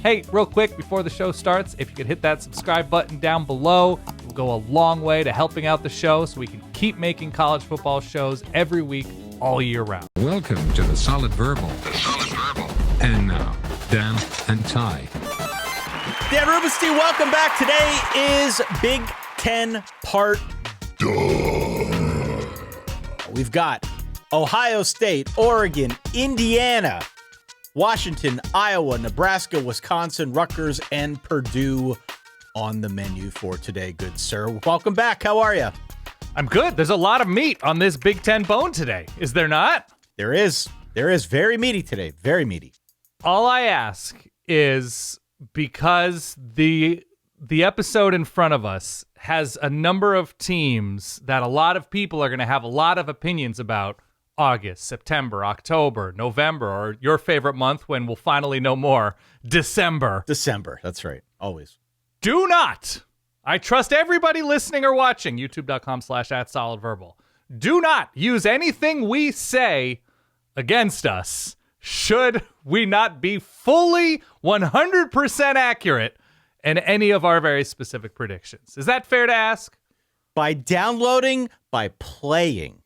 Hey, real quick, before the show starts, if you could hit that subscribe button down below, it will go a long way to helping out the show so we can keep making college football shows every week, all year round. Welcome to the Solid Verbal. And now, Dan and Ty. Dan Rubenstein, welcome back. Today is Big Ten Part. We've got Ohio State, Oregon, Indiana, Washington, Iowa, Nebraska, Wisconsin, Rutgers, and Purdue on the menu for today, good sir. Welcome back. How are you? I'm good. There's a lot of meat on this Big Ten bone today. Is there not? There is. There is. Very meaty today. Very meaty. All I ask is, because the episode in front of us has a number of teams that a lot of people are going to have a lot of opinions about: August, September, October, November, or your favorite month when we'll finally know more, December. December. That's right. Always. Do not, I trust everybody listening or watching, youtube.com/@solidverbal. Do not use anything we say against us should we not be fully 100% accurate in any of our very specific predictions. Is that fair to ask? By downloading, by playing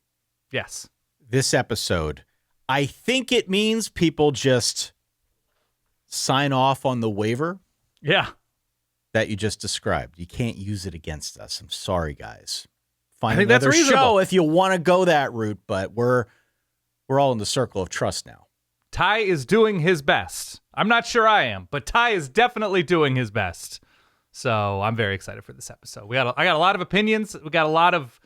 Yes. this episode, I think it means people just sign off on the waiver Yeah. that you just described. You can't use it against us. I'm sorry, guys. Find I think that's another reasonable. show if you want to go that route, but we're all in the circle of trust now. Ty is doing his best. I'm not sure I am, but Ty is definitely doing his best. So I'm very excited for this episode. I got a lot of opinions. We got a lot of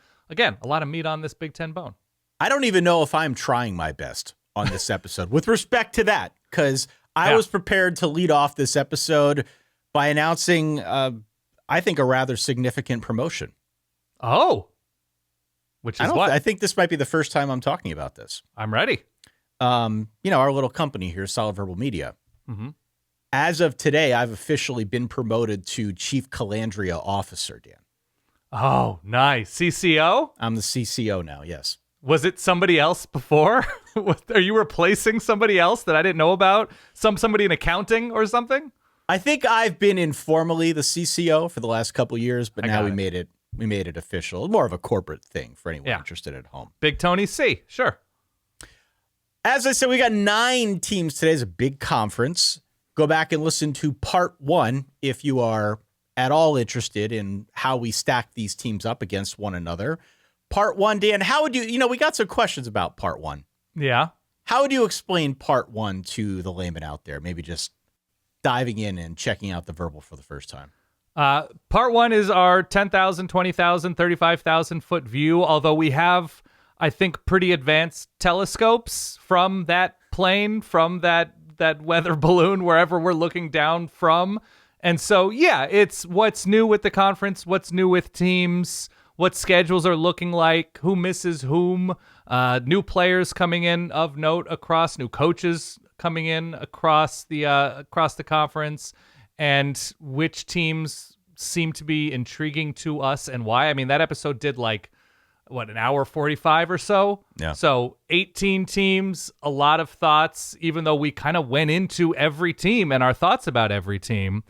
meat on this Big Ten bone. I don't even know if I'm trying my best on this episode with respect to that, because I was prepared to lead off this episode by announcing, I think, a rather significant promotion. Oh, which is what? I think this might be the first time I'm talking about this. I'm ready. Our little company here, Solid Verbal Media. Mm-hmm. As of today, I've officially been promoted to Chief Colandrea Officer, Dan. Oh, nice. CCO? I'm the CCO now, yes. Was it somebody else before? Are you replacing somebody else that I didn't know about? Somebody in accounting or something? I think I've been informally the CCO for the last couple of years, but now we made it official. More of a corporate thing for anyone interested at home. Big Tony C, sure. As I said, we got 9 teams today. It's a big conference. Go back and listen to part 1 if you are at all interested in how we stack these teams up against one another. Part 1, Dan, how would you, we got some questions about part 1. Yeah. How would you explain part 1 to the layman out there? Maybe just diving in and checking out the verbal for the first time. Part 1 is our 10,000, 20,000, 35,000 foot view, although we have, I think, pretty advanced telescopes from that plane, from that weather balloon, wherever we're looking down from. And so, yeah, it's what's new with the conference, what's new with teams, what schedules are looking like, who misses whom, new players coming in of note across, new coaches coming in across the conference, and which teams seem to be intriguing to us and why. I mean, that episode did an hour 45 or so? Yeah. So 18 teams, a lot of thoughts, even though we kind of went into every team and our thoughts about every team.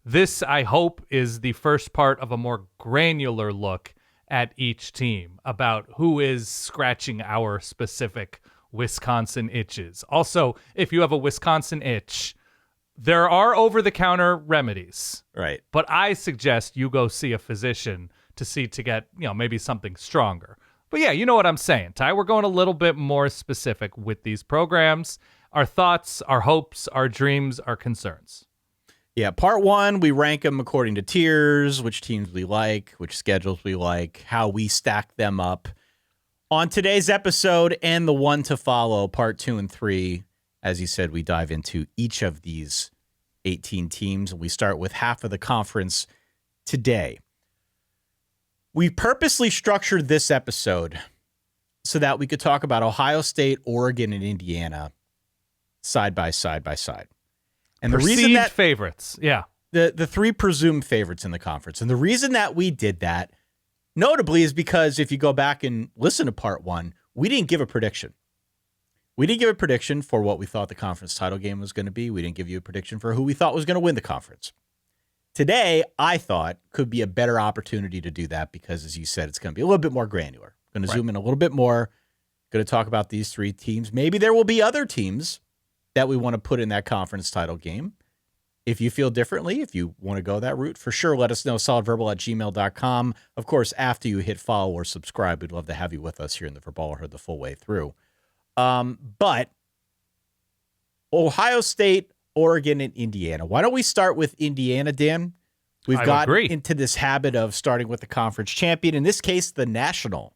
This, I hope, is the first part of a more granular look at each team about who is scratching our specific Wisconsin itches. Also, if you have a Wisconsin itch, there are over-the-counter remedies. Right. But I suggest you go see a physician to get, maybe something stronger. But yeah, you know what I'm saying, Ty. We're going a little bit more specific with these programs. Our thoughts, our hopes, our dreams, our concerns. Yeah, part 1, we rank them according to tiers, which teams we like, which schedules we like, how we stack them up. On today's episode and the one to follow, part 2 and 3, as you said, we dive into each of these 18 teams, and we start with half of the conference today. We purposely structured this episode so that we could talk about Ohio State, Oregon, and Indiana side by side by side. And the reason that favorites, yeah. The 3 presumed favorites in the conference. And the reason that we did that, notably, is because if you go back and listen to part 1, we didn't give a prediction. We didn't give a prediction for what we thought the conference title game was going to be. We didn't give you a prediction for who we thought was going to win the conference. Today, I thought could be a better opportunity to do that because, as you said, it's going to be a little bit more granular. Going to zoom in a little bit more. Going to talk about these three teams. Maybe there will be other teams that we want to put in that conference title game. If you feel differently, if you want to go that route, for sure, let us know. solidverbal@gmail.com. Of course, after you hit follow or subscribe, we'd love to have you with us here in the Verbaler the full way through. But Ohio State, Oregon, and Indiana. Why don't we start with Indiana, Dan? We've got into this habit of starting with the conference champion, in this case, the national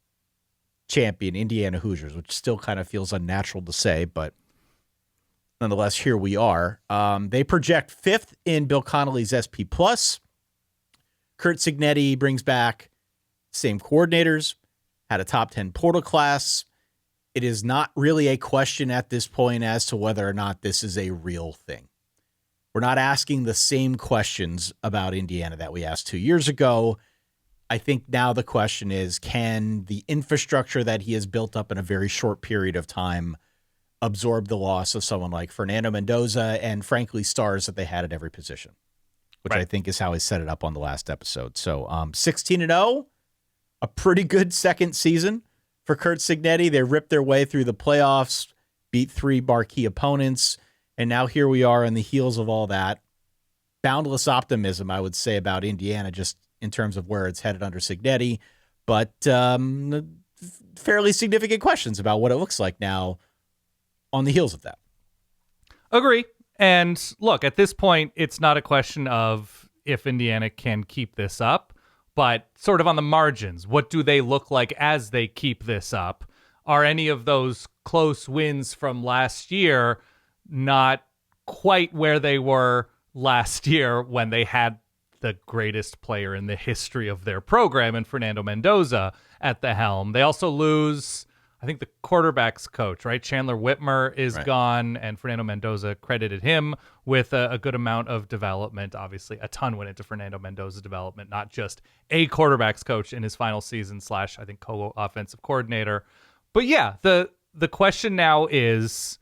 champion, Indiana Hoosiers, which still kind of feels unnatural to say, but nonetheless, here we are. They project 5th in Bill Connolly's SP+. Curt Cignetti brings back same coordinators, had a top 10 portal class. It is not really a question at this point as to whether or not this is a real thing. We're not asking the same questions about Indiana that we asked 2 years ago. I think now the question is, can the infrastructure that he has built up in a very short period of time absorb the loss of someone like Fernando Mendoza and, frankly, stars that they had at every position, which I think is how he set it up on the last episode. So 16-0, a pretty good second season for Curt Cignetti. They ripped their way through the playoffs, beat 3 marquee opponents, and now here we are on the heels of all that. Boundless optimism, I would say, about Indiana, just in terms of where it's headed under Cignetti, but fairly significant questions about what it looks like now on the heels of that. Agree. And look, at this point, it's not a question of if Indiana can keep this up, but sort of on the margins. What do they look like as they keep this up? Are any of those close wins from last year not quite where they were last year when they had the greatest player in the history of their program and Fernando Mendoza at the helm? They also lose, I think, the quarterback's coach, right? Chandler Whitmer is gone, and Fernando Mendoza credited him with a good amount of development. Obviously, a ton went into Fernando Mendoza's development, not just a quarterback's coach in his final season / I think co-offensive coordinator. But yeah, the question now is,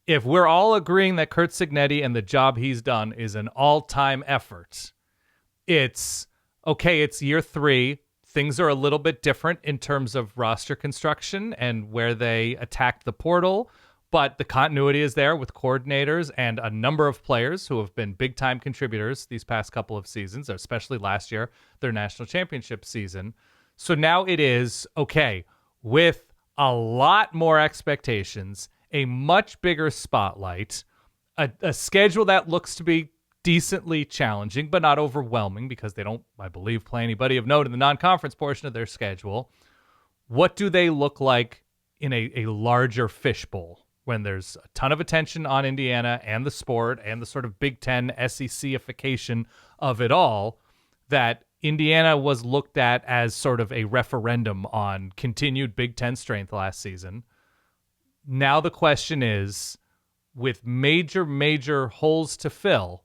if we're all agreeing that Curt Cignetti and the job he's done is an all-time effort, it's okay, it's year 3. Things are a little bit different in terms of roster construction and where they attacked the portal, but the continuity is there with coordinators and a number of players who have been big-time contributors these past couple of seasons, especially last year, their national championship season. So now it is, okay, with a lot more expectations, a much bigger spotlight, a schedule that looks to be decently challenging, but not overwhelming because they don't, I believe, play anybody of note in the non-conference portion of their schedule. What do they look like in a larger fishbowl when there's a ton of attention on Indiana and the sport and the sort of Big Ten SEC-ification of it all, that Indiana was looked at as sort of a referendum on continued Big Ten strength last season? Now the question is, with major holes to fill,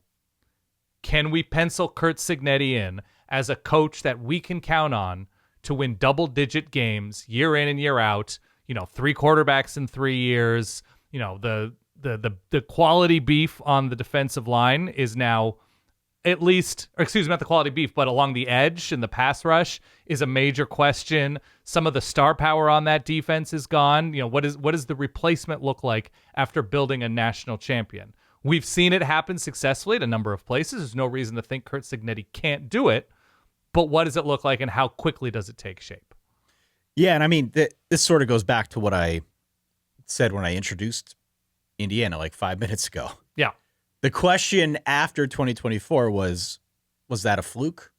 can we pencil Curt Cignetti in as a coach that we can count on to win double-digit games year in and year out? 3 quarterbacks in 3 years. The quality beef on the defensive line is now at least, or excuse me, not the quality beef, but along the edge in the pass rush is a major question. Some of the star power on that defense is gone. What does the replacement look like after building a national champion? We've seen it happen successfully at a number of places. There's no reason to think Curt Cignetti can't do it. But what does it look like and how quickly does it take shape? Yeah, and I mean, this sort of goes back to what I said when I introduced Indiana like 5 minutes ago. Yeah. The question after 2024 was that a fluke?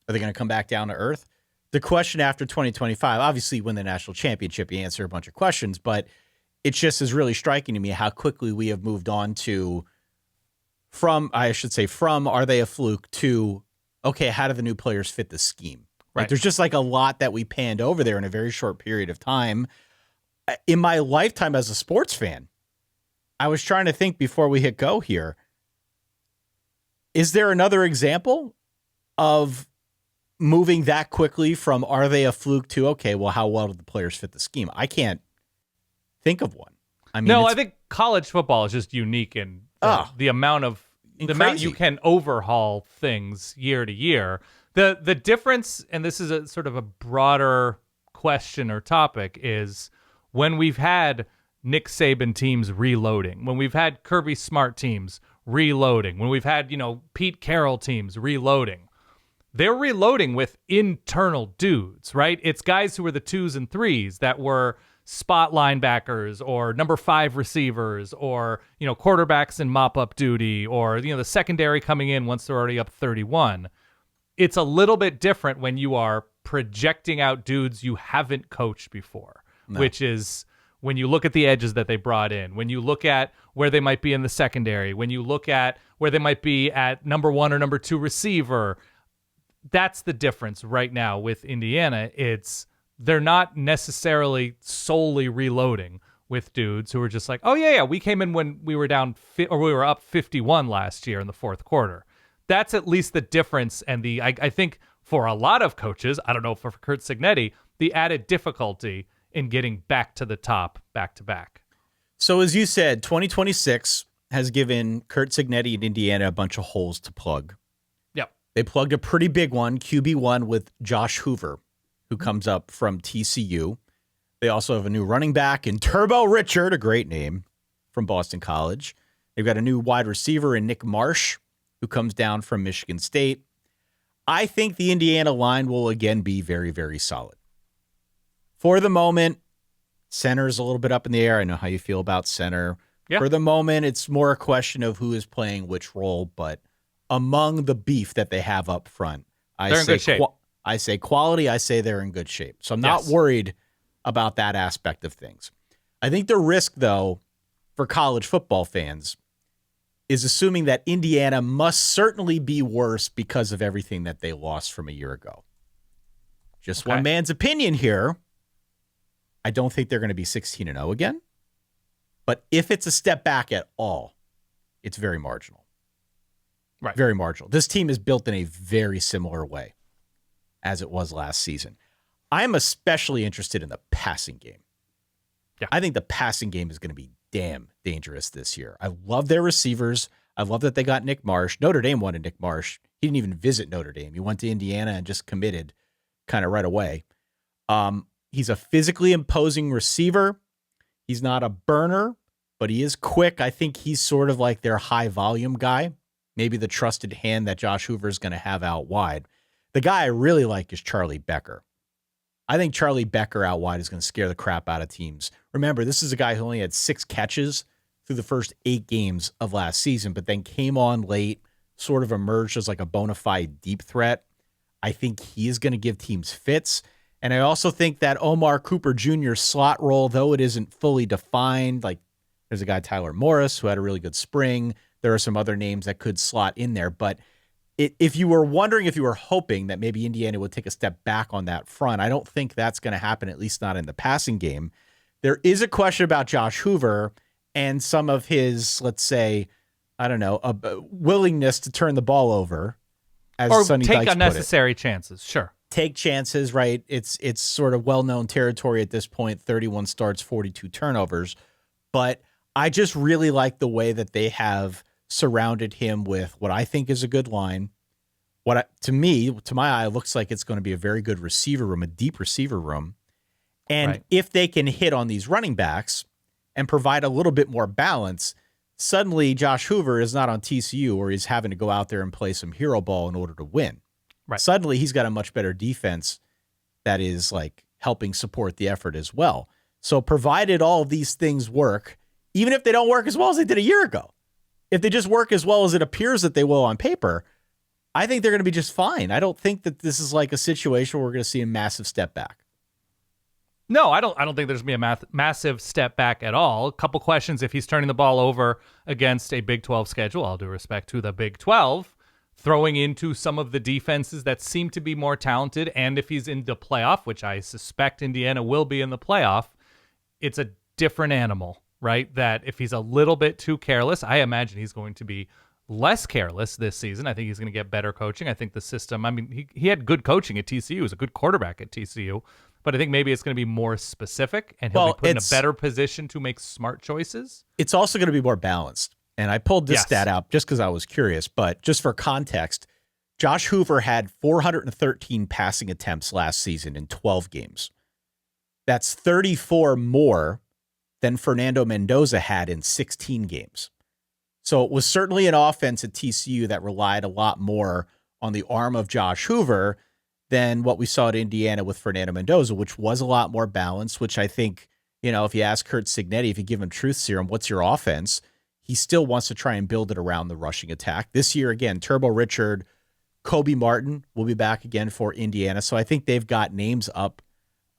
Are they going to come back down to earth? The question after 2025, obviously win the national championship, you answer a bunch of questions, but it just is really striking to me how quickly we have moved on from are they a fluke to, okay, how do the new players fit the scheme? Right. There's just like a lot that we panned over there in a very short period of time. In my lifetime as a sports fan, I was trying to think before we hit go here, is there another example of moving that quickly from are they a fluke to, okay, well, how well do the players fit the scheme? I can't think of one. I mean, no, I think college football is just unique in the amount you can overhaul things year to year. The difference, and this is a sort of a broader question or topic, is when we've had Nick Saban teams reloading, when we've had Kirby Smart teams reloading, when we've had, Pete Carroll teams reloading, they're reloading with internal dudes, right? It's guys who were the 2s and 3s that were spot linebackers or number 5 receivers or, quarterbacks in mop-up duty or, the secondary coming in once they're already up 31. It's a little bit different when you are projecting out dudes you haven't coached before, which is when you look at the edges that they brought in, when you look at where they might be in the secondary, when you look at where they might be at number 1 or number 2 receiver. That's the difference right now with Indiana. They're not necessarily solely reloading with dudes who are just like, oh yeah, we came in when we were down we were up 51 last year in the fourth quarter. That's at least the difference. And I think for a lot of coaches, I don't know, for Curt Cignetti, the added difficulty in getting back to the top back to back. So as you said, 2026 has given Curt Cignetti and Indiana a bunch of holes to plug. Yep. They plugged a pretty big one, QB1, with Josh Hoover, who comes up from TCU. They also have a new running back in Turbo Richard, a great name, from Boston College. They've got a new wide receiver in Nick Marsh, who comes down from Michigan State. I think the Indiana line will again be very, very solid. For the moment, center is a little bit up in the air. I know how you feel about center. Yeah. For the moment, it's more a question of who is playing which role, but among the beef that they have up front, they're in good shape. I say quality, I say they're in good shape. So I'm not worried about that aspect of things. I think the risk, though, for college football fans is assuming that Indiana must certainly be worse because of everything that they lost from a year ago. Just one man's opinion here. I don't think they're going to be 16-0 again. But if it's a step back at all, it's very marginal. Right. Very marginal. This team is built in a very similar way as it was last season. I am especially interested in the passing game. Yeah. I think the passing game is going to be damn dangerous this year. I love their receivers. I love that they got Nick Marsh. Notre Dame wanted Nick Marsh. He didn't even visit Notre Dame. He went to Indiana and just committed kind of right away. He's a physically imposing receiver. He's not a burner, but he is quick. I think he's sort of like their high volume guy, maybe the trusted hand that Josh Hoover is going to have out wide. The guy I really like is Charlie Becker. I think Charlie Becker out wide is going to scare the crap out of teams. Remember, this is a guy who only had 6 catches through the first 8 games of last season, but then came on late, sort of emerged as like a bona fide deep threat. I think he is going to give teams fits. And I also think that Omar Cooper Jr. slot role, though it isn't fully defined, like there's a guy, Tyler Morris, who had a really good spring. There are some other names that could slot in there. But if you were wondering, if you were hoping that maybe Indiana would take a step back on that front, I don't think that's going to happen, at least not in the passing game. There is a question about Josh Hoover and some of his, let's say, I don't know, willingness to turn the ball over. As or Sonny take Dykes unnecessary chances, sure. Take chances, right? It's sort of well-known territory at this point, 31 starts, 42 turnovers. But I just really like the way that they have surrounded him with what I think is a good line. To my eye, looks like it's going to be a very good receiver room, a deep receiver room. And if they can hit on these running backs and provide a little bit more balance, suddenly Josh Hoover is not on TCU or he's having to go out there and play some hero ball in order to win. Right. Suddenly he's got a much better defense that is like helping support the effort as well. So provided all of these things work, even if they don't work as well as they did a year ago, if they just work as well as it appears that they will on paper, I think they're going to be just fine. I don't think that this is like a situation where we're going to see a massive step back. No, I don't think there's going to be a massive step back at all. A couple questions if he's turning the ball over against a Big 12 schedule, all due respect to the Big 12, throwing into some of the defenses that seem to be more talented, and if he's in the playoff, which I suspect Indiana will be in the playoff, it's a different animal, right? That if he's a little bit too careless, I imagine he's going to be less careless this season. I think he's going to get better coaching. I think the system, I mean, he had good coaching at TCU. He was a good quarterback at TCU. but I think maybe it's going to be more specific, and he'll be put in a better position to make smart choices. It's also going to be more balanced. And I pulled this stat out just because I was curious, but just for context, Josh Hoover had 413 passing attempts last season in 12 games. That's 34 more than Fernando Mendoza had in 16 games. So it was certainly an offense at TCU that relied a lot more on the arm of Josh Hoover than what we saw at Indiana with Fernando Mendoza, which was a lot more balanced, which I think, if you ask Curt Cignetti, if you give him truth serum, what's your offense? He still wants to try and build it around the rushing attack. This year, again, Turbo Richard, Kobe Martin will be back again for Indiana. So I think they've got names up,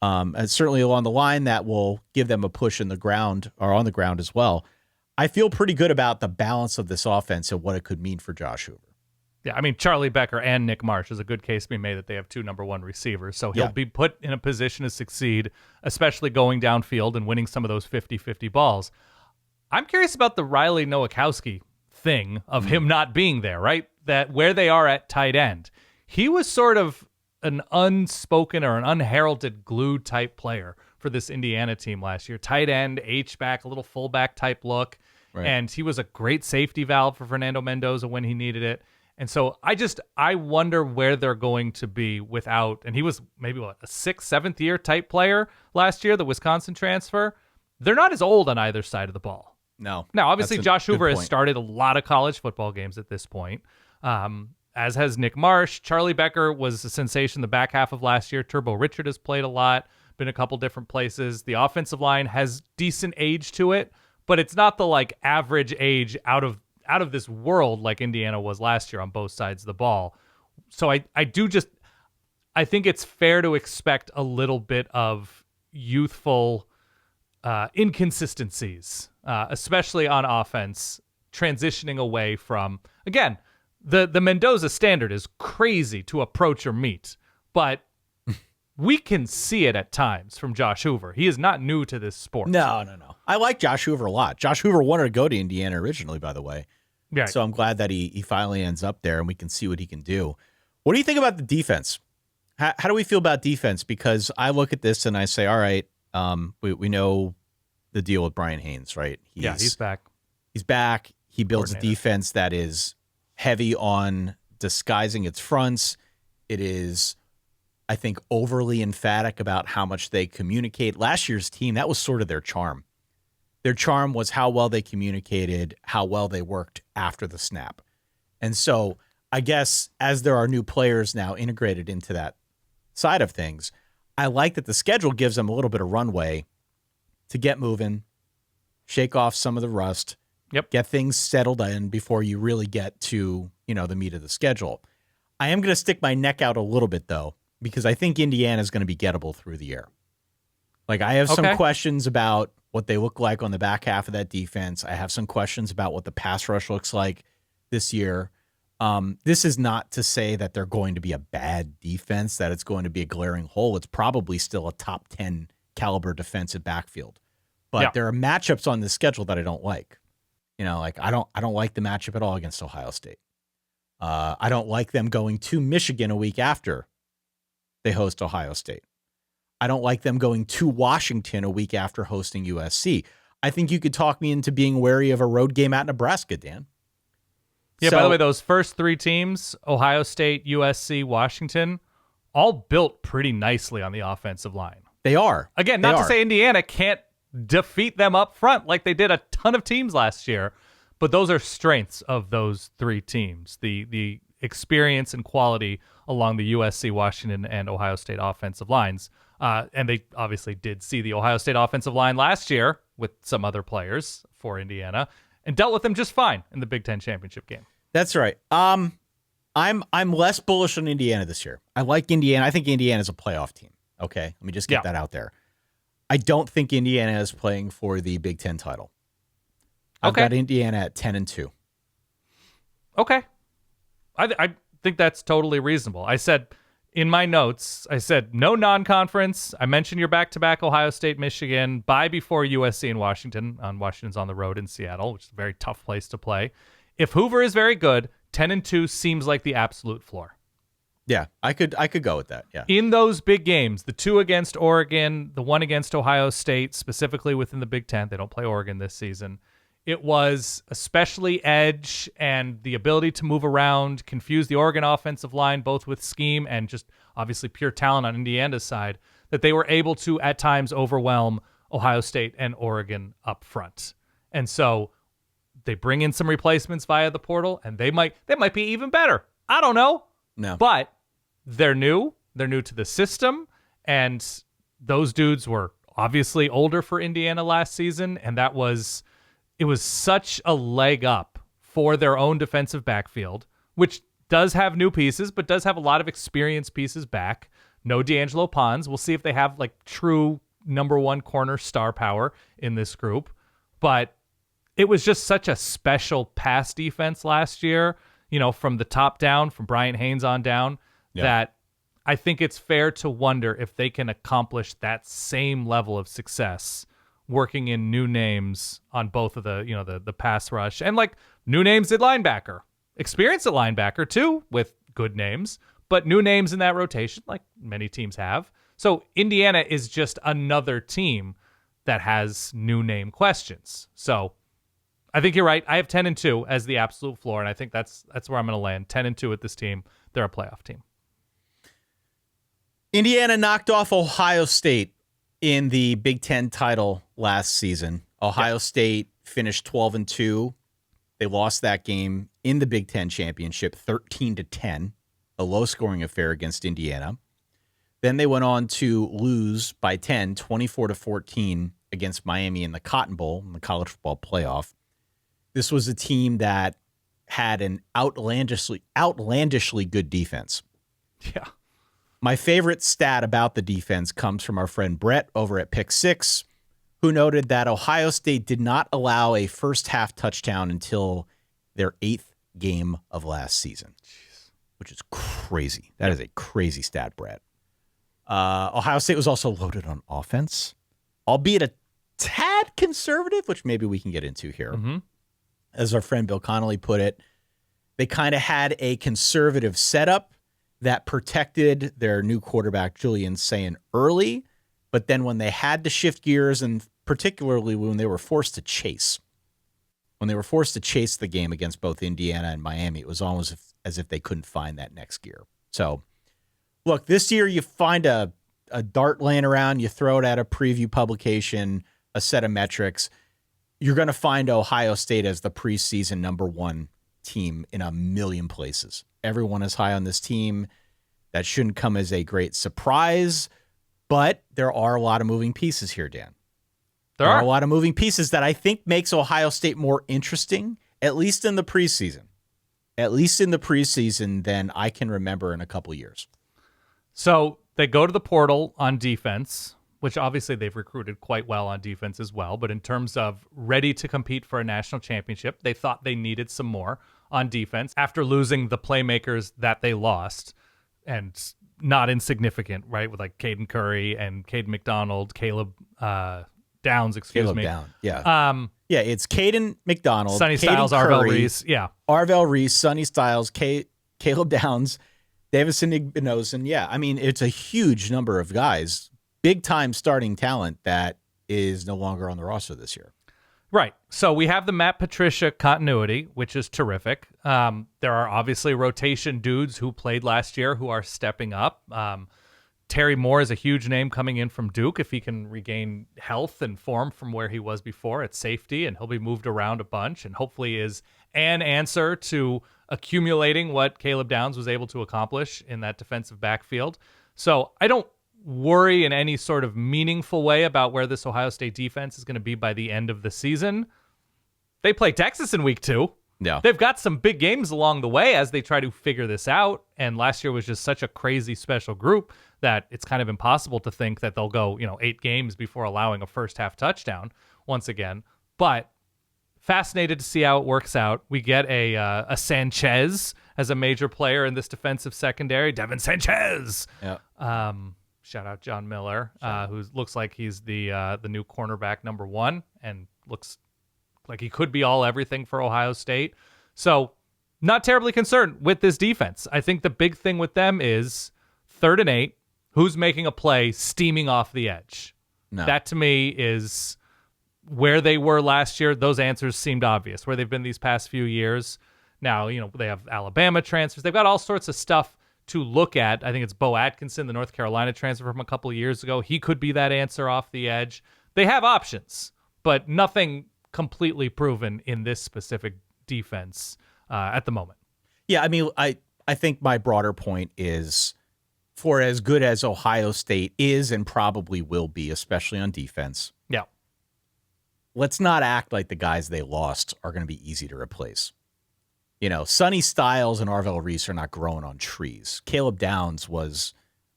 and certainly along the line that will give them a push in the ground or on the ground as well. I feel pretty good about the balance of this offense and what it could mean for Josh Hoover. Yeah, I mean, Charlie Becker and Nick Marsh is a good case to be made that they have two number one receivers. So he'll be put in a position to succeed, especially going downfield and winning some of those 50-50 balls. I'm curious about the Riley Nowakowski thing of him not being there, right? That where they are at tight end. He was sort of an unspoken or an unheralded glue type player for this Indiana team last year. Tight end, H-back, a little fullback type look. Right. And he was a great safety valve for Fernando Mendoza when he needed it. And so I wonder where they're going to be without, and he was maybe a 6th, 7th year type player last year, the Wisconsin transfer. They're not as old on either side of the ball. No. Now, obviously, Josh Hoover has started a lot of college football games at this point, as has Nick Marsh. Charlie Becker was a sensation the back half of last year. Turbo Richard has played a lot, been a couple different places. The offensive line has decent age to it, but it's not the average age out of this world like Indiana was last year on both sides of the ball. So I think it's fair to expect a little bit of youthful inconsistencies, especially on offense, transitioning away from, again, the Mendoza standard is crazy to approach or meet, but we can see it at times from Josh Hoover. He is not new to this sport. No. I like Josh Hoover a lot. Josh Hoover wanted to go to Indiana originally, by the way. Right. So I'm glad that he finally ends up there and we can see what he can do. What do you think about the defense? How do we feel about defense? Because I look at this and I say, all right, we know the deal with Brian Haynes, right? He's back. He's back. He builds a defense that is heavy on disguising its fronts. It is, I think, overly emphatic about how much they communicate. Last year's team, that was sort of their charm. Their charm was how well they communicated, how well they worked after the snap. And so I guess as there are new players now integrated into that side of things, I like that the schedule gives them a little bit of runway to get moving, shake off some of the rust, get things settled in before you really get to, the meat of the schedule. I am going to stick my neck out a little bit, though, because I think Indiana is going to be gettable through the air. I have some questions about what they look like on the back half of that defense. I have some questions about what the pass rush looks like this year. This is not to say that they're going to be a bad defense, that it's going to be a glaring hole. It's probably still a top 10 caliber defensive backfield. But there are matchups on this schedule that I don't like. I don't like the matchup at all against Ohio State. I don't like them going to Michigan a week after they host Ohio State. I don't like them going to Washington a week after hosting USC. I think you could talk me into being wary of a road game at Nebraska, Dan. Yeah, by the way, those first three teams, Ohio State, USC, Washington, all built pretty nicely on the offensive line. They are. Again, not to say Indiana can't defeat them up front like they did a ton of teams last year, but those are strengths of those three teams. The experience and quality along the USC, Washington, and Ohio State offensive lines. And they obviously did see the Ohio State offensive line last year with some other players for Indiana and dealt with them just fine in the Big Ten championship game. That's right. I'm less bullish on Indiana this year. I like Indiana. I think Indiana's a playoff team. Okay, let me just get that out there. I don't think Indiana is playing for the Big Ten title. I've got Indiana at 10-2. Okay. I think that's totally reasonable. I said in my notes, no non-conference. I mentioned your back-to-back Ohio State, Michigan, bye before USC and Washington. Washington's on the road in Seattle, which is a very tough place to play. If Hoover is very good, 10-2 seems like the absolute floor. Yeah, I could go with that. Yeah. In those big games, the 2 against Oregon, the 1 against Ohio State, specifically within the Big Ten, they don't play Oregon this season. It was especially edge and the ability to move around, confuse the Oregon offensive line, both with scheme and just obviously pure talent on Indiana's side, that they were able to at times overwhelm Ohio State and Oregon up front. And so they bring in some replacements via the portal, and they might be even better. I don't know. No. But they're new. They're new to the system, and those dudes were obviously older for Indiana last season, and it was such a leg up for their own defensive backfield, which does have new pieces, but does have a lot of experienced pieces back. No D'Angelo Pons. We'll see if they have like true number 1 corner star power in this group. But it was just such a special pass defense last year, from the top down, from Bryant Haynes on down, that I think it's fair to wonder if they can accomplish that same level of success working in new names on both of the pass rush and like new names at linebacker, experience at linebacker too, with good names, but new names in that rotation, like many teams have. So Indiana is just another team that has new name questions. So I think you're right. I have 10-2 as the absolute floor, and I think that's where I'm going to land. 10-2 with this team. They're a playoff team. Indiana knocked off Ohio State in the Big Ten title last season. Ohio State finished 12-2. They lost that game in the Big Ten championship 13-10, a low-scoring affair against Indiana. Then they went on to lose by 10, 24-14 against Miami in the Cotton Bowl in the college football playoff. This was a team that had an outlandishly good defense. Yeah. My favorite stat about the defense comes from our friend Brett over at Pick 6, who noted that Ohio State did not allow a first-half touchdown until their 8th game of last season, which is crazy. That is a crazy stat, Brett. Ohio State was also loaded on offense, albeit a tad conservative, which maybe we can get into here. Mm-hmm. As our friend Bill Connolly put it, they kind of had a conservative setup that protected their new quarterback, Julian Sayin, early, but then when they had to shift gears, and particularly when they were forced to chase the game against both Indiana and Miami, it was almost as if they couldn't find that next gear. So, look, this year you find a dart laying around, you throw it at a preview publication, a set of metrics, you're going to find Ohio State as the preseason number 1 team in a million places. Everyone is high on this team. That shouldn't come as a great surprise, but there are a lot of moving pieces here, Dan. There are a lot of moving pieces that I think makes Ohio State more interesting, at least in the preseason. At least in the preseason than I can remember in a couple years. So they go to the portal on defense, which obviously they've recruited quite well on defense as well. But in terms of ready to compete for a national championship, they thought they needed some more on defense after losing the playmakers that they lost, and not insignificant, right? With like Caden Curry and Caden McDonald, Caleb Downs, Caleb Downs, yeah. It's Caden McDonald, Sonny Caden Styles, Curry, Arvell Reese, Arvell Reese, Sonny Styles, Caleb Downs, Davison Igbinosin. Yeah, I mean, it's a huge number of guys. Big-time starting talent that is no longer on the roster this year. Right. So we have the Matt Patricia continuity, which is terrific. There are obviously rotation dudes who played last year who are stepping up. Terry Moore is a huge name coming in from Duke if he can regain health and form from where he was before at safety, and he'll be moved around a bunch and hopefully is an answer to accumulating what Caleb Downs was able to accomplish in that defensive backfield. So I don't worry in any sort of meaningful way about where this Ohio State defense is going to be by the end of the season. They play Texas in week 2. Yeah. They've got some big games along the way as they try to figure this out. And last year was just such a crazy special group that it's kind of impossible to think that they'll go, 8 games before allowing a first half touchdown once again. But fascinated to see how it works out. We get a Sanchez as a major player in this defensive secondary. Devin Sanchez. Yeah. Shout out John Miller, who looks like he's the new cornerback number 1 and looks like he could be all everything for Ohio State. So Not terribly concerned with this defense. I think the big thing with them is 3rd and 8. Who's making a play steaming off the edge? No. That to me is where they were last year. Those answers seemed obvious. Where they've been these past few years. Now, they have Alabama transfers. They've got all sorts of stuff to look at. I think it's Bo Atkinson, the North Carolina transfer from a couple of years ago. He could be that answer off the edge. They have options, but nothing completely proven in this specific defense at the moment. Yeah, I mean, I think my broader point is, for as good as Ohio State is and probably will be, especially on defense, yeah, let's not act like the guys they lost are going to be easy to replace. Sonny Styles and Arvell Reese are not growing on trees. Caleb Downs was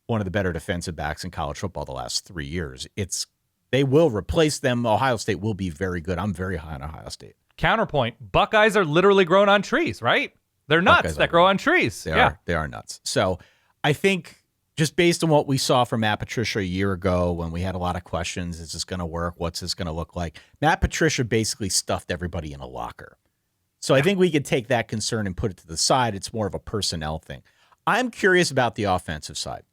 one of the better defensive backs in college football the last 3 years. They will replace them. Ohio State will be very good. I'm very high on Ohio State. Counterpoint, Buckeyes are literally growing on trees, right? They're nuts Buckeyes that grow on trees. They are nuts. So I think just based on what we saw from Matt Patricia a year ago when we had a lot of questions, is this going to work? What's this going to look like? Matt Patricia basically stuffed everybody in a locker. So I think we could take that concern and put it to the side. It's more of a personnel thing. I'm curious about the offensive side.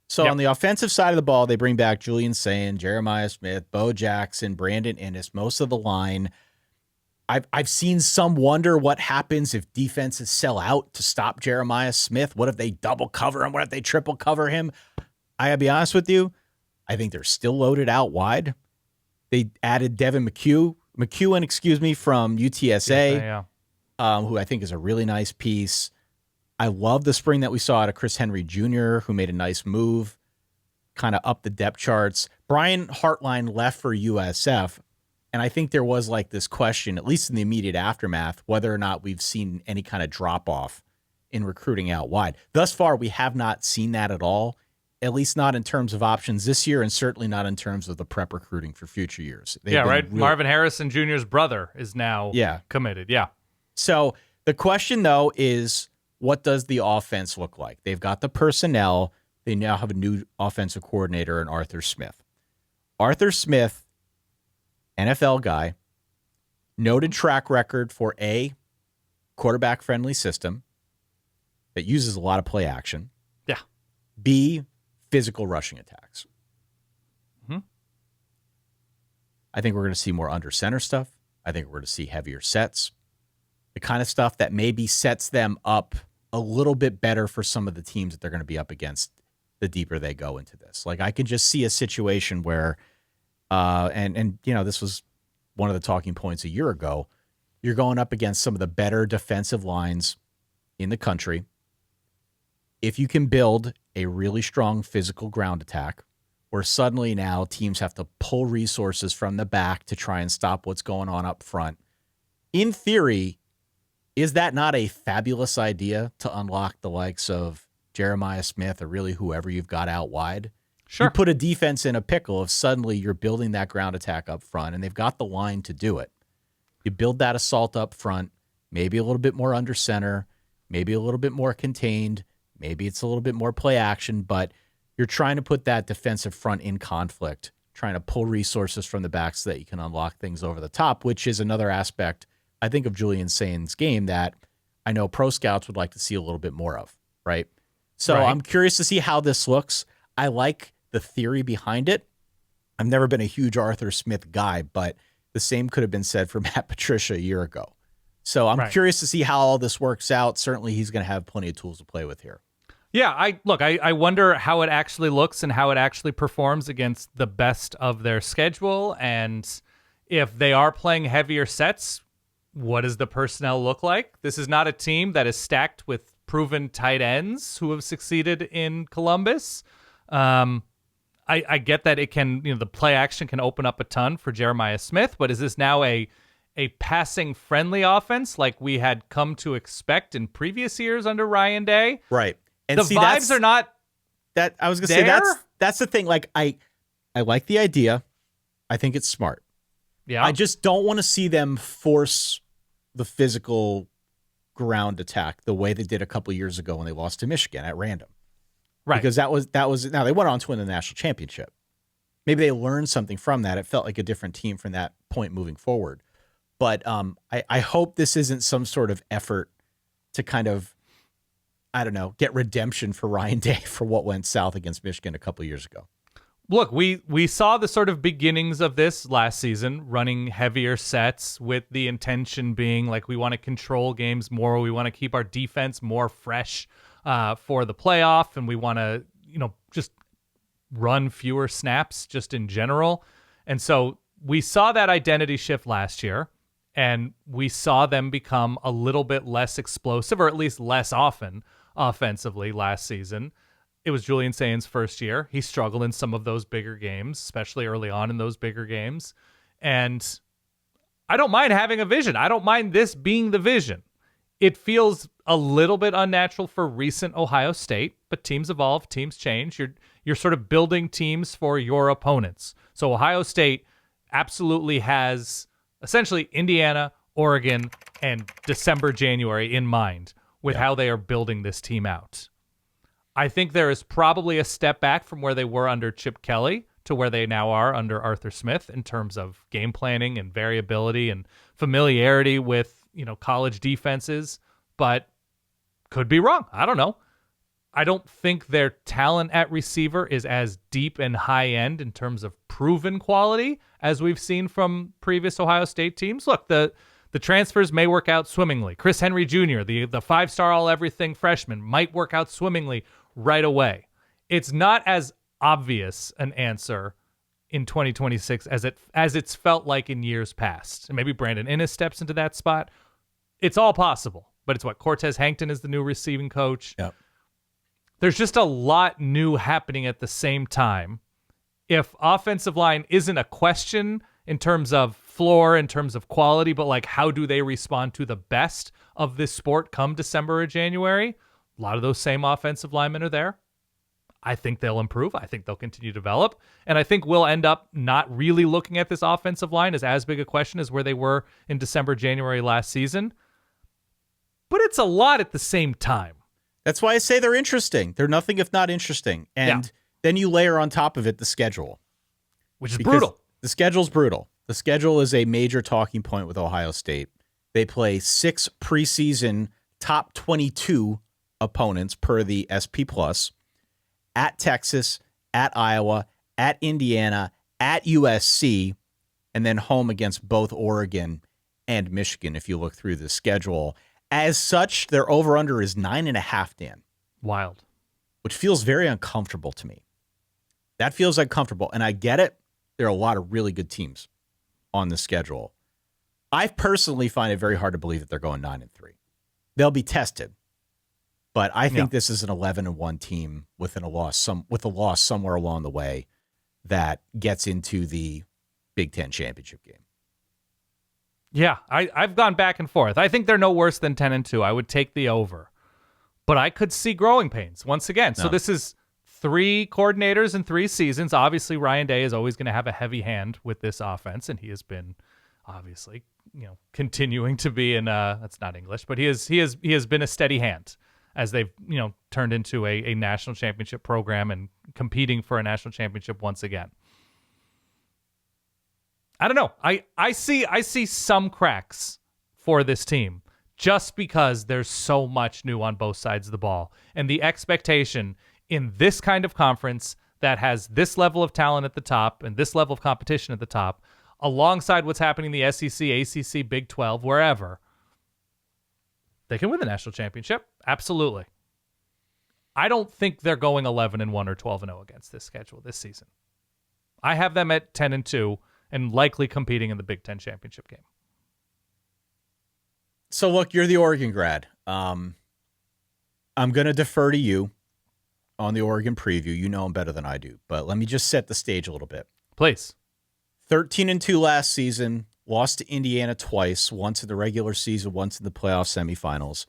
So on the offensive side of the ball, they bring back Julian Sayin, Jeremiah Smith, Bo Jackson, Brandon Innes, most of the line. I've seen some wonder what happens if defenses sell out to stop Jeremiah Smith. What if they double cover him? What if they triple cover him? I gotta be honest with you, I think they're still loaded out wide. They added Devin McEwen, from UTSA, who I think is a really nice piece. I love the spring that we saw out of Chris Henry Jr., who made a nice move, kind of up the depth charts. Brian Hartline left for USF. And I think there was this question, at least in the immediate aftermath, whether or not we've seen any kind of drop-off in recruiting out wide. Thus far, we have not seen that at all, at least not in terms of options this year, and certainly not in terms of the prep recruiting for future years. Right? Marvin Harrison Jr.'s brother is now committed. Yeah. So the question, though, is what does the offense look like? They've got the personnel. They now have a new offensive coordinator in Arthur Smith. Arthur Smith, NFL guy, noted track record for a quarterback-friendly system that uses a lot of play action. Yeah. B, physical rushing attacks. Mm-hmm. I think we're going to see more under center stuff. I think we're going to see heavier sets. The kind of stuff that maybe sets them up a little bit better for some of the teams that they're going to be up against the deeper they go into this. I can just see a situation where this was one of the talking points a year ago. You're going up against some of the better defensive lines in the country. If you can build a really strong physical ground attack, where suddenly now teams have to pull resources from the back to try and stop what's going on up front, in theory, is that not a fabulous idea to unlock the likes of Jeremiah Smith or really whoever you've got out wide? Sure. You put a defense in a pickle if suddenly you're building that ground attack up front, and they've got the line to do it. You build that assault up front, maybe a little bit more under center, maybe a little bit more contained, maybe it's a little bit more play action, but you're trying to put that defensive front in conflict, trying to pull resources from the back so that you can unlock things over the top, which is another aspect, I think, of Julian Sayin's game that I know pro scouts would like to see a little bit more of, right? So I'm curious to see how this looks. I like the theory behind it. I've never been a huge Arthur Smith guy, but the same could have been said for Matt Patricia a year ago. So I'm curious to see how all this works out. Certainly he's going to have plenty of tools to play with here. Yeah, I wonder how it actually looks and how it actually performs against the best of their schedule. And if they are playing heavier sets, what does the personnel look like? This is not a team that is stacked with proven tight ends who have succeeded in Columbus. I get that it can, the play action can open up a ton for Jeremiah Smith, but is this now a passing friendly offense like we had come to expect in previous years under Ryan Day? Right. And the vibes are not that. I was going to say that's the thing. I like the idea. I think it's smart. Yeah. I just don't want to see them force the physical ground attack the way they did a couple of years ago when they lost to Michigan at random. Right. Because that was now they went on to win the national championship. Maybe they learned something from that. It felt like a different team from that point moving forward. But I hope this isn't some sort of effort to kind of, I don't know, get redemption for Ryan Day for what went south against Michigan a couple years ago. Look, we saw the sort of beginnings of this last season, running heavier sets with the intention being like we want to control games more. We want to keep our defense more fresh for the playoff, and we want to, just run fewer snaps just in general. And so we saw that identity shift last year, and we saw them become a little bit less explosive, or at least less often offensively last season. It was Julian Sain's first year. He struggled in some of those bigger games, especially early on in those bigger games. And I don't mind having a vision. I don't mind this being the vision. It feels a little bit unnatural for recent Ohio State, but teams evolve, teams change. You're sort of building teams for your opponents. So Ohio State absolutely has essentially Indiana, Oregon, and December, January in mind with how they are building this team out. I think there is probably a step back from where they were under Chip Kelly to where they now are under Arthur Smith in terms of game planning and variability and familiarity with, college defenses, but could be wrong. I don't know. I don't think their talent at receiver is as deep and high end in terms of proven quality as we've seen from previous Ohio State teams. Look, the transfers may work out swimmingly. Chris Henry Jr., the 5-star all-everything freshman, might work out swimmingly right away. It's not as obvious an answer in 2026 as it's felt like in years past. And maybe Brandon Innes steps into that spot. It's all possible. But it's what Cortez Hankton is the new receiving coach. Yep. There's just a lot new happening at the same time. If offensive line isn't a question in terms of floor, in terms of quality, but like how do they respond to the best of this sport come December or January? A lot of those same offensive linemen are there. I think they'll improve. I think they'll continue to develop. And I think we'll end up not really looking at this offensive line as big a question as where they were in December, January last season. But it's a lot at the same time. That's why I say they're interesting. They're nothing if not interesting. And then you layer on top of it the schedule. Which is brutal. The schedule's brutal. The schedule is a major talking point with Ohio State. They play 6 preseason top 22 opponents per the SP Plus, at Texas, at Iowa, at Indiana, at USC, and then home against both Oregon and Michigan if you look through the schedule. As such, their over-under is 9.5, Dan. Wild. Which feels very uncomfortable to me. That feels uncomfortable, and I get it. There are a lot of really good teams on the schedule. I personally find it very hard to believe that they're going 9-3. They'll be tested. But I think this is an 11-1 team with a loss somewhere along the way that gets into the Big Ten championship game. Yeah, I've gone back and forth. I think they're no worse than 10-2. I would take the over. But I could see growing pains once again. So this is 3 coordinators in 3 seasons. Obviously, Ryan Day is always going to have a heavy hand with this offense, and he has been obviously, continuing to be in that's not English, but he has been a steady hand as they've, turned into a national championship program and competing for a national championship once again. I don't know. I see some cracks for this team just because there's so much new on both sides of the ball. And the expectation in this kind of conference that has this level of talent at the top and this level of competition at the top, alongside what's happening in the SEC, ACC, Big 12, wherever, they can win the national championship. Absolutely. I don't think they're going 11-1 or 12-0 against this schedule this season. I have them at 10-2 and likely competing in the Big Ten championship game. So look, you're the Oregon grad. I'm going to defer to you on the Oregon preview. You know them better than I do, but let me just set the stage a little bit. Please. 13-2 last season, lost to Indiana twice, once in the regular season, once in the playoff semifinals.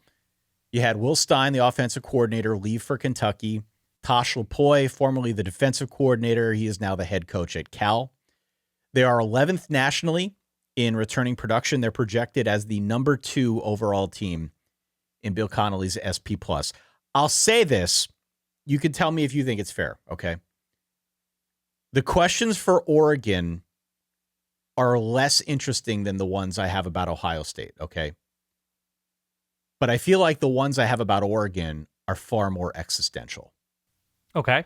You had Will Stein, the offensive coordinator, leave for Kentucky. Tosh Lapoy, formerly the defensive coordinator, he is now the head coach at Cal. They are 11th nationally in returning production. They're projected as the number 2 overall team in Bill Connolly's SP+. I'll say this. You can tell me if you think it's fair, okay? The questions for Oregon are less interesting than the ones I have about Ohio State, okay? But I feel like the ones I have about Oregon are far more existential. Okay.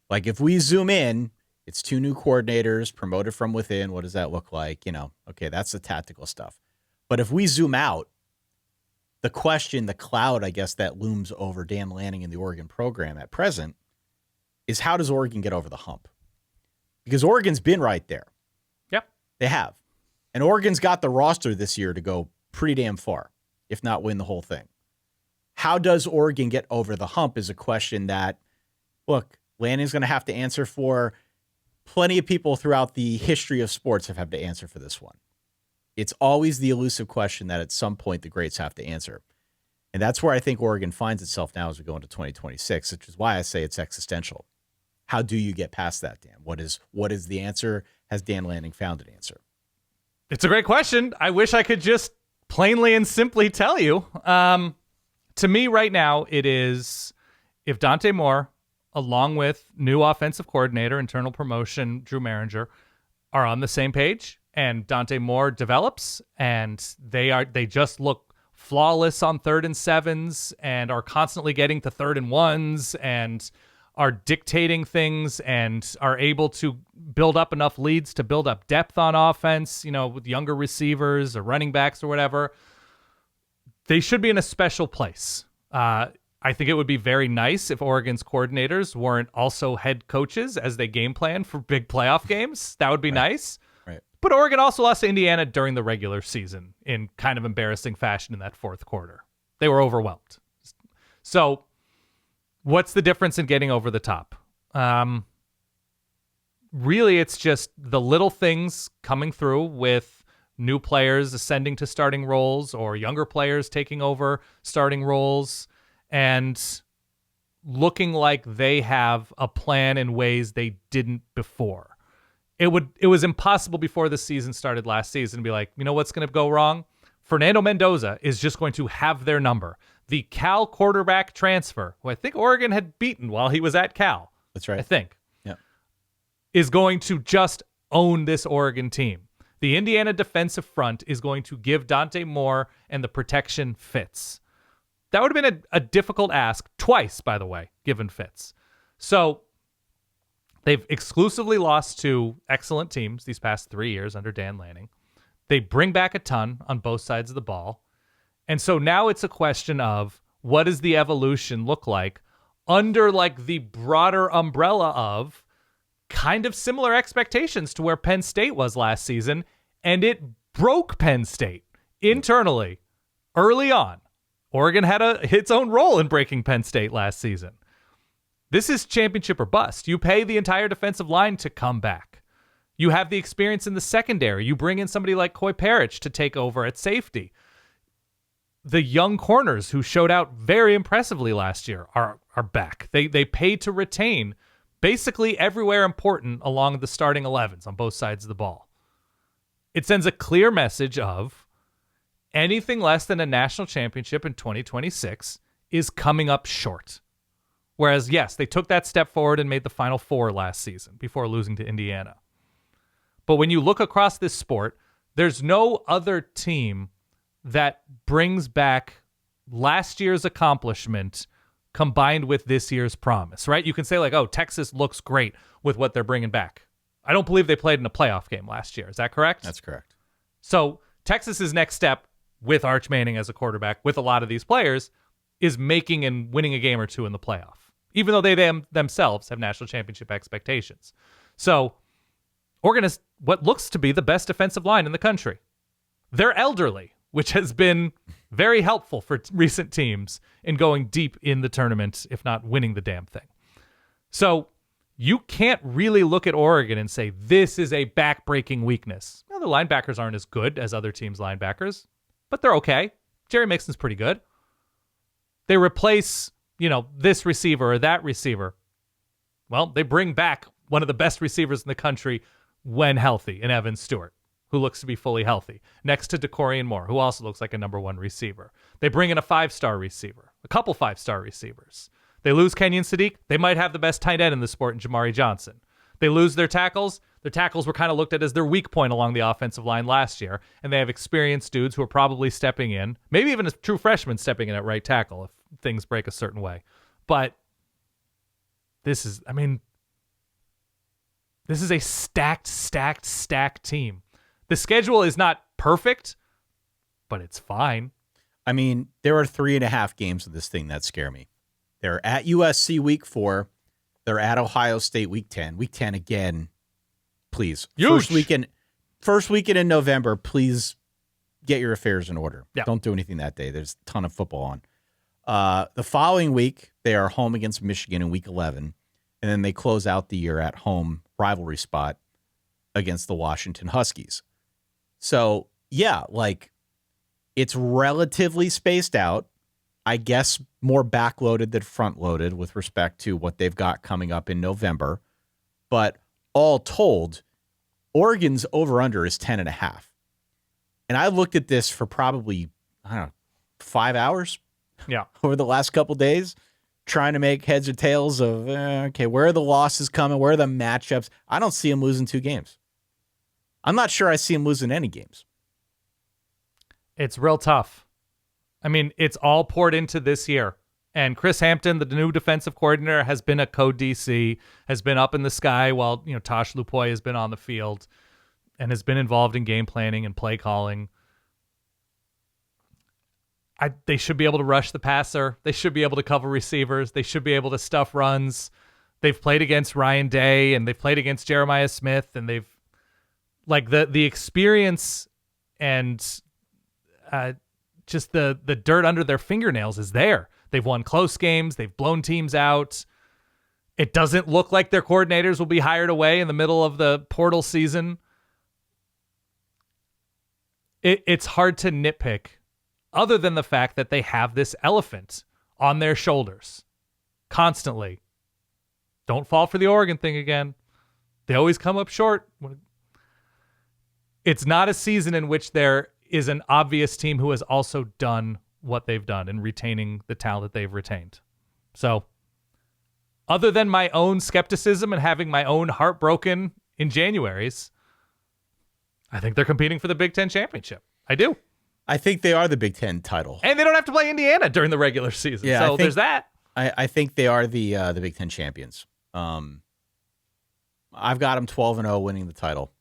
Like if we zoom in, it's 2 new coordinators promoted from within. What does that look like? Okay, that's the tactical stuff. But if we zoom out, the question, the cloud, I guess, that looms over Dan Lanning in the Oregon program at present is how does Oregon get over the hump? Because Oregon's been right there. Yep. They have. And Oregon's got the roster this year to go pretty damn far, if not win the whole thing. How does Oregon get over the hump is a question that, look, Lanning's going to have to answer for. Plenty of people throughout the history of sports have had to answer for this one. It's always the elusive question that at some point the greats have to answer. And that's where I think Oregon finds itself now as we go into 2026, which is why I say it's existential. How do you get past that, Dan? What is the answer? Has Dan Lanning found an answer? It's a great question. I wish I could just plainly and simply tell you. To me right now, it is if Dante Moore, along with new offensive coordinator, internal promotion, Drew Maringer, are on the same page, and Dante Moore develops, and they just look flawless on 3rd and 7s, and are constantly getting to 3rd and 1s, and are dictating things, and are able to build up enough leads to build up depth on offense, with younger receivers or running backs or whatever. They should be in a special place. I think it would be very nice if Oregon's coordinators weren't also head coaches as they game plan for big playoff games. That would be nice. Right. But Oregon also lost to Indiana during the regular season in kind of embarrassing fashion in that 4th quarter. They were overwhelmed. So what's the difference in getting over the top? Really, it's just the little things coming through with new players ascending to starting roles or younger players taking over starting roles and looking like they have a plan in ways they didn't before. It was impossible before the season started last season to be like, what's going to go wrong? Fernando Mendoza is just going to have their number. The Cal quarterback transfer, who I think Oregon had beaten while he was at Cal. That's right. I think. Yeah. Is going to just own this Oregon team. The Indiana defensive front is going to give Dante Moore and the protection fits. That would have been a difficult ask twice, by the way, given fits. So they've exclusively lost to excellent teams these past 3 years under Dan Lanning. They bring back a ton on both sides of the ball. And so now it's a question of what does the evolution look like under like the broader umbrella of kind of similar expectations to where Penn State was last season, and it broke Penn State internally early on. Oregon had its own role in breaking Penn State last season. This is championship or bust. You pay the entire defensive line to come back. You have the experience in the secondary. You bring in somebody like Coy Parrish to take over at safety. The young corners who showed out very impressively last year are back. They pay to retain basically everywhere important along the starting 11s on both sides of the ball. It sends a clear message of anything less than a national championship in 2026 is coming up short. Whereas, yes, they took that step forward and made the Final Four last season before losing to Indiana. But when you look across this sport, there's no other team that brings back last year's accomplishment combined with this year's promise, right? You can say like, oh, Texas looks great with what they're bringing back. I don't believe they played in a playoff game last year. Is that correct? That's correct. So Texas's next step with Arch Manning as a quarterback with a lot of these players is making and winning a game or two in the playoff, even though they themselves have national championship expectations. So Oregon is what looks to be the best defensive line in the country. They're elderly, which has been very helpful for recent teams in going deep in the tournament, if not winning the damn thing. So you can't really look at Oregon and say, this is a back-breaking weakness. Well, the linebackers aren't as good as other teams' linebackers, but they're okay. Jerry Mixon's pretty good. They replace, this receiver or that receiver. Well, they bring back one of the best receivers in the country when healthy in Evan Stewart, who looks to be fully healthy, next to DeCorian Moore, who also looks like a number one receiver. They bring in a 5-star receiver, a couple 5-star receivers. They lose Kenyon Sadiq. They might have the best tight end in the sport in Jamari Johnson. They lose their tackles. Their tackles were kind of looked at as their weak point along the offensive line last year, and they have experienced dudes who are probably stepping in, maybe even a true freshman stepping in at right tackle if things break a certain way. But this is a stacked team. The schedule is not perfect, but it's fine. I mean, there are 3.5 games of this thing that scare me. They're at USC week 4. They're at Ohio State week 10. Week 10 again, please. Huge. First weekend in November, please get your affairs in order. Yeah. Don't do anything that day. There's a ton of football on. The following week, they are home against Michigan in week 11, and then they close out the year at home rivalry spot against the Washington Huskies. So, yeah, like, it's relatively spaced out. I guess more backloaded than front-loaded with respect to what they've got coming up in November. But all told, Oregon's over-under is 10.5. And I looked at this for probably, 5 hours over the last couple days, trying to make heads or tails of, where are the losses coming? Where are the matchups? I don't see them losing 2 games. I'm not sure I see them losing any games. It's real tough. I mean, it's all poured into this year. And Chris Hampton, the new defensive coordinator, has been a co-DC, has been up in the sky while, Tosh Lupoy has been on the field and has been involved in game planning and play calling. They should be able to rush the passer. They should be able to cover receivers. They should be able to stuff runs. They've played against Ryan Day and they've played against Jeremiah Smith, and they've the experience and just the dirt under their fingernails is there. They've won close games. They've blown teams out. It doesn't look like their coordinators will be hired away in the middle of the portal season. It's hard to nitpick other than the fact that they have this elephant on their shoulders constantly. Don't fall for the Oregon thing again. They always come up short. It's not a season in which there is an obvious team who has also done what they've done in retaining the talent that they've retained. So, other than my own skepticism and having my own heart broken in January's, I think they're competing for the Big Ten championship. I do. I think they are the Big Ten title. And they don't have to play Indiana during the regular season. Yeah, so there's that. I think they are the Big Ten champions. I've got them 12-0 winning the title.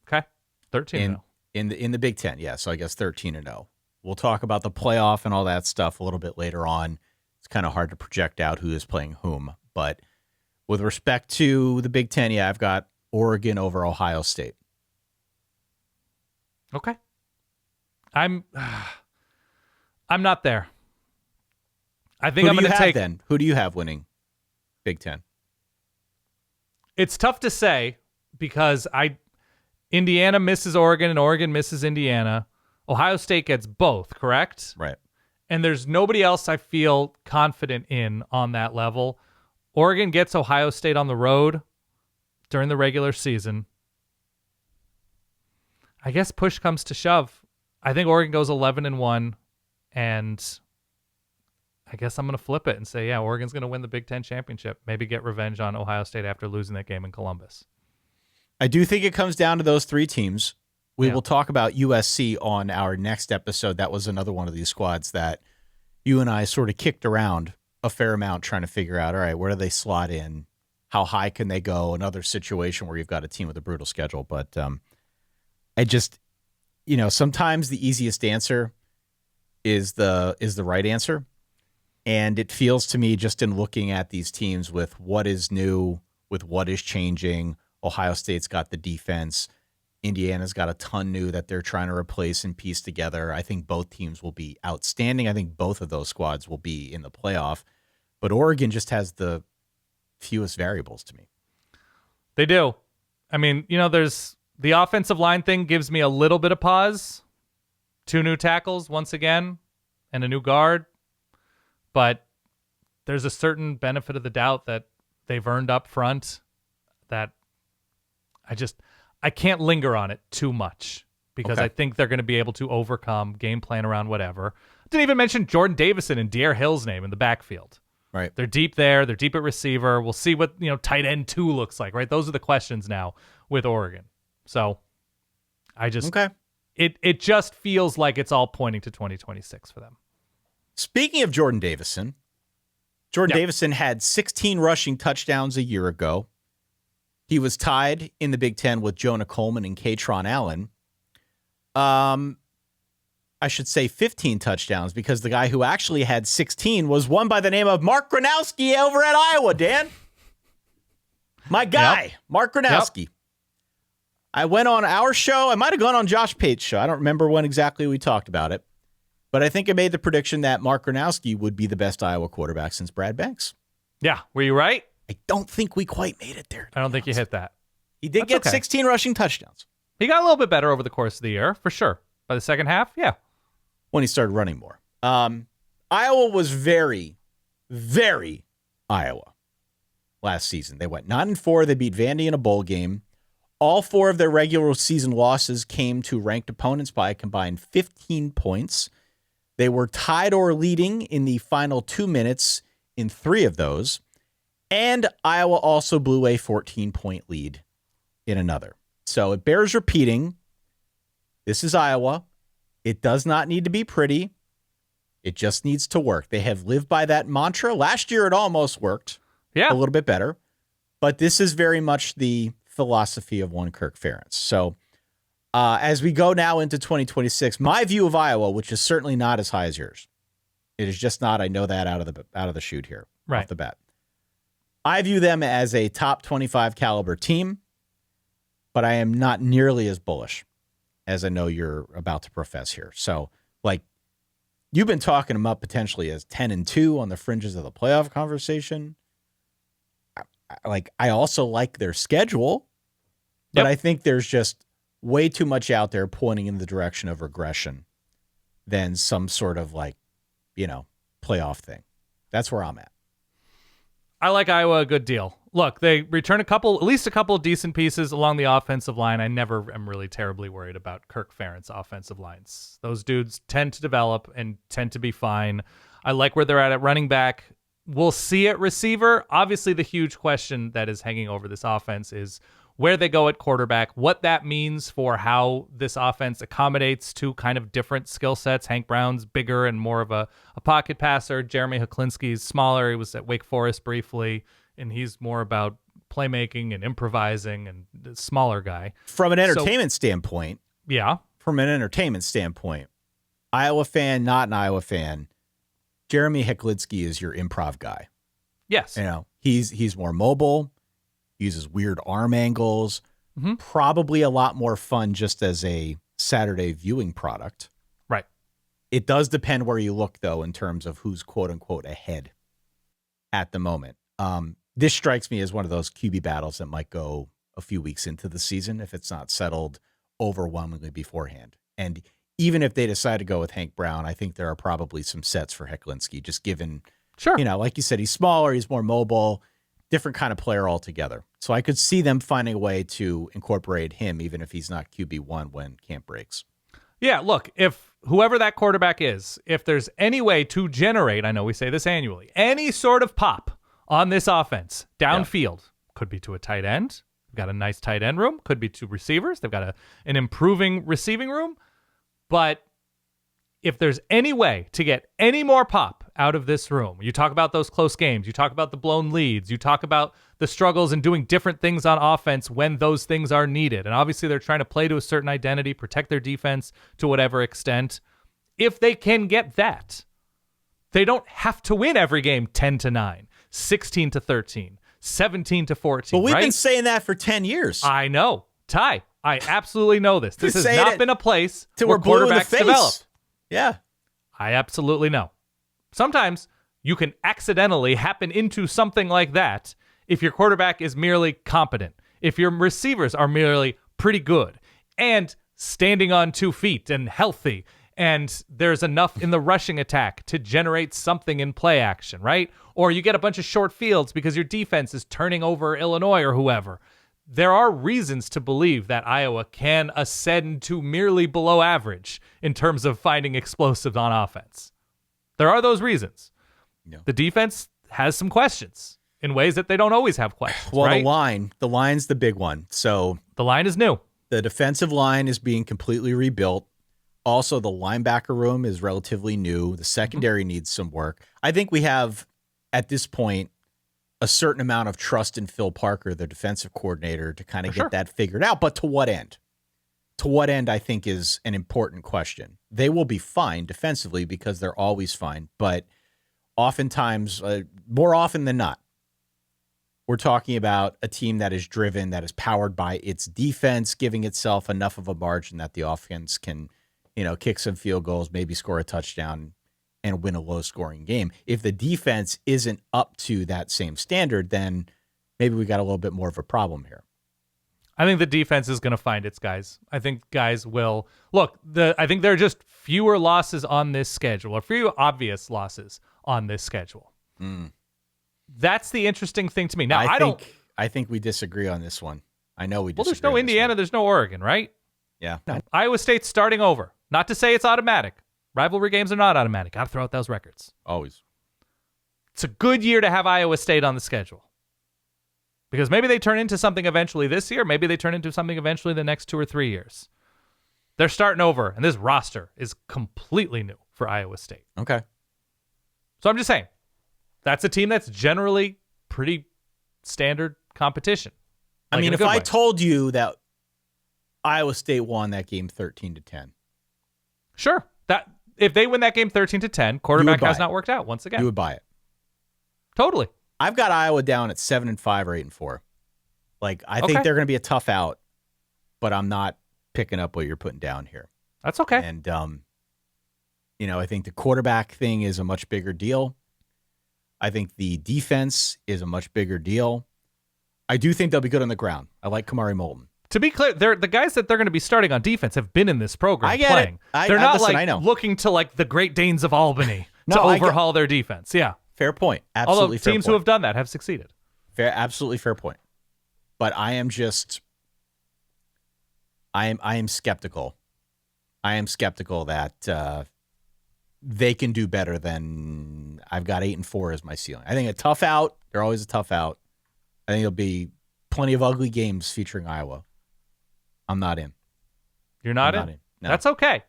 Okay. 13-0. In the Big Ten, yeah. So I guess 13-0. We'll talk about the playoff and all that stuff a little bit later on. It's kind of hard to project out who is playing whom. But with respect to the Big Ten, yeah, I've got Oregon over Ohio State. Okay. I'm not there. I think I'm going to take. Then who do you have winning Big Ten? It's tough to say because Indiana misses Oregon and Oregon misses Indiana. Ohio State gets both, correct? Right. And there's nobody else I feel confident in on that level. Oregon gets Ohio State on the road during the regular season. I guess push comes to shove. I think Oregon goes 11-1, and I guess I'm going to flip it and say, yeah, Oregon's going to win the Big Ten championship. Maybe get revenge on Ohio State after losing that game in Columbus. I do think it comes down to those 3 teams. We will talk about USC on our next episode. That was another one of these squads that you and I sort of kicked around a fair amount trying to figure out, all right, where do they slot in? How high can they go? Another situation where you've got a team with a brutal schedule. But I just, sometimes the easiest answer is the right answer. And it feels to me, just in looking at these teams with what is new, with what is changing, Ohio State's got the defense. Indiana's got a ton new that they're trying to replace and piece together. I think both teams will be outstanding. I think both of those squads will be in the playoff. But Oregon just has the fewest variables to me. They do. I mean, there's the offensive line thing gives me a little bit of pause. 2 new tackles once again and a new guard. But there's a certain benefit of the doubt that they've earned up front that I can't linger on it too much because I think they're going to be able to overcome, game plan around whatever. I didn't even mention Jordan Davison and De'Aaron Hill's name in the backfield. Right. They're deep there. They're deep at receiver. We'll see what, tight end 2 looks like, right? Those are the questions now with Oregon. So I just, okay. It just feels like it's all pointing to 2026 for them. Speaking of Jordan Davison Davison had 16 rushing touchdowns a year ago. He was tied in the Big Ten with Jonah Coleman and Katron Allen. I should say 15 touchdowns because the guy who actually had 16 was one by the name of Mark Gronowski over at Iowa, Dan. My guy, Mark Gronowski. Yep. I went on our show. I might have gone on Josh Pate's show. I don't remember when exactly we talked about it. But I think I made the prediction that Mark Gronowski would be the best Iowa quarterback since Brad Banks. Yeah. Were you right? I don't think we quite made it there. I don't think you hit that. He did get 16 rushing touchdowns. He got a little bit better over the course of the year, for sure. By the second half, yeah. When he started running more. Iowa was very, very Iowa last season. They went 9-4. They beat Vandy in a bowl game. All 4 of their regular season losses came to ranked opponents by a combined 15 points. They were tied or leading in the final 2 minutes in 3 of those. And Iowa also blew a 14-point lead in another. So it bears repeating. This is Iowa. It does not need to be pretty. It just needs to work. They have lived by that mantra. Last year, it almost worked a little bit better. But this is very much the philosophy of one Kirk Ferentz. So as we go now into 2026, my view of Iowa, which is certainly not as high as yours, it is just not. I know that out of the chute here, off the bat. I view them as a top 25 caliber team, but I am not nearly as bullish as I know you're about to profess here. So, you've been talking them up potentially as 10-2 on the fringes of the playoff conversation. I also like their schedule, but I think there's just way too much out there pointing in the direction of regression than some sort of playoff thing. That's where I'm at. I like Iowa a good deal. Look, they return at least a couple of decent pieces along the offensive line. I never am really terribly worried about Kirk Ferentz offensive lines. Those dudes tend to develop and tend to be fine. I like where they're at running back. We'll see at receiver. Obviously, the huge question that is hanging over this offense is where they go at quarterback, what that means for how this offense accommodates two kind of different skill sets. Hank Brown's bigger and more of a pocket passer. Jeremy Huklinski's smaller. He was at Wake Forest briefly, and he's more about playmaking and improvising and the smaller guy. From an entertainment standpoint. Yeah. From an entertainment standpoint, Iowa fan, not an Iowa fan, Jeremy Huklinski is your improv guy. Yes. He's more mobile, uses weird arm angles, probably a lot more fun just as a Saturday viewing product. Right. It does depend where you look, though, in terms of who's quote-unquote ahead at the moment. This strikes me as one of those QB battles that might go a few weeks into the season if it's not settled overwhelmingly beforehand. And even if they decide to go with Hank Brown, I think there are probably some sets for Huklinski, just given, like you said, he's smaller, he's more mobile, different kind of player altogether. So I could see them finding a way to incorporate him, even if he's not QB1 when camp breaks. Yeah, look, if whoever that quarterback is, if there's any way to generate, I know we say this annually, any sort of pop on this offense downfield, could be to a tight end. They've got a nice tight end room. Could be to receivers. They've got an improving receiving room. But if there's any way to get any more pop out of this room, you talk about those close games, you talk about the blown leads, you talk about the struggles and doing different things on offense when those things are needed. And obviously they're trying to play to a certain identity, protect their defense to whatever extent. If they can get that, they don't have to win every game 10-9, 16-13, 17-14. But we've been saying that for 10 years. I know. Ty, I absolutely know this. This has not been a place where quarterbacks develop. Yeah. I absolutely know. Sometimes you can accidentally happen into something like that if your quarterback is merely competent, if your receivers are merely pretty good and standing on 2 feet and healthy, and there's enough in the rushing attack to generate something in play action, right? Or you get a bunch of short fields because your defense is turning over Illinois or whoever. There are reasons to believe that Iowa can ascend to merely below average in terms of finding explosives on offense. There are those reasons. Yeah. The defense has some questions in ways that they don't always have questions. Well, right? the line's the big one. So the line is new. the defensive line is being completely rebuilt. Also, the linebacker room is relatively new. The secondary needs some work. I think we have, at this point, a certain amount of trust in Phil Parker, the defensive coordinator, to kind of get that figured out. But to what end? To what end, I think, is an important question. They will be fine defensively because they're always fine. But oftentimes, more often than not, we're talking about a team that is driven, that is powered by its defense, giving itself enough of a margin that the offense can, kick some field goals, maybe score a touchdown, and win a low-scoring game. If the defense isn't up to that same standard, then maybe we got a little bit more of a problem here. I think the defense is going to find its guys. I think guys will look. I think there are just fewer losses on this schedule, or few obvious losses on this schedule. That's the interesting thing to me. Now, I think we disagree on this one. I know we disagree. Well, there's no Indiana, there's no Oregon, right? Yeah. No. Iowa State's starting over. Not to say it's automatic. Rivalry games are not automatic. Got to throw out those records. Always. It's a good year to have Iowa State on the schedule. Because maybe they turn into something eventually this year. Maybe they turn into something eventually the next 2 or 3 years. They're starting over, and this roster is completely new for Iowa State. Okay. So I'm just saying, that's a team that's generally pretty standard competition. I mean, if I told you that Iowa State won that game 13-10. Sure. That if they win that game 13-10, quarterback has not worked out once again. You would buy it. Totally. I've got Iowa down at 7-5 or 8-4. Like, I think they're going to be a tough out, but I'm not picking up what you're putting down here. That's okay. And, I think the quarterback thing is a much bigger deal. I think the defense is a much bigger deal. I do think they'll be good on the ground. I like Kamari Moulton. To be clear, the guys that they're going to be starting on defense have been in this program I get playing. It. They're not looking to the Great Danes of Albany to overhaul their defense. Yeah. Fair point. Absolutely Although fair teams point. who have done that have succeeded. Absolutely fair point. But I am skeptical. I am skeptical that they can do better than I've got 8-4 as my ceiling. I think a tough out. They're always a tough out. I think there'll be plenty of ugly games featuring Iowa. I'm not in. You're not in? No. That's okay.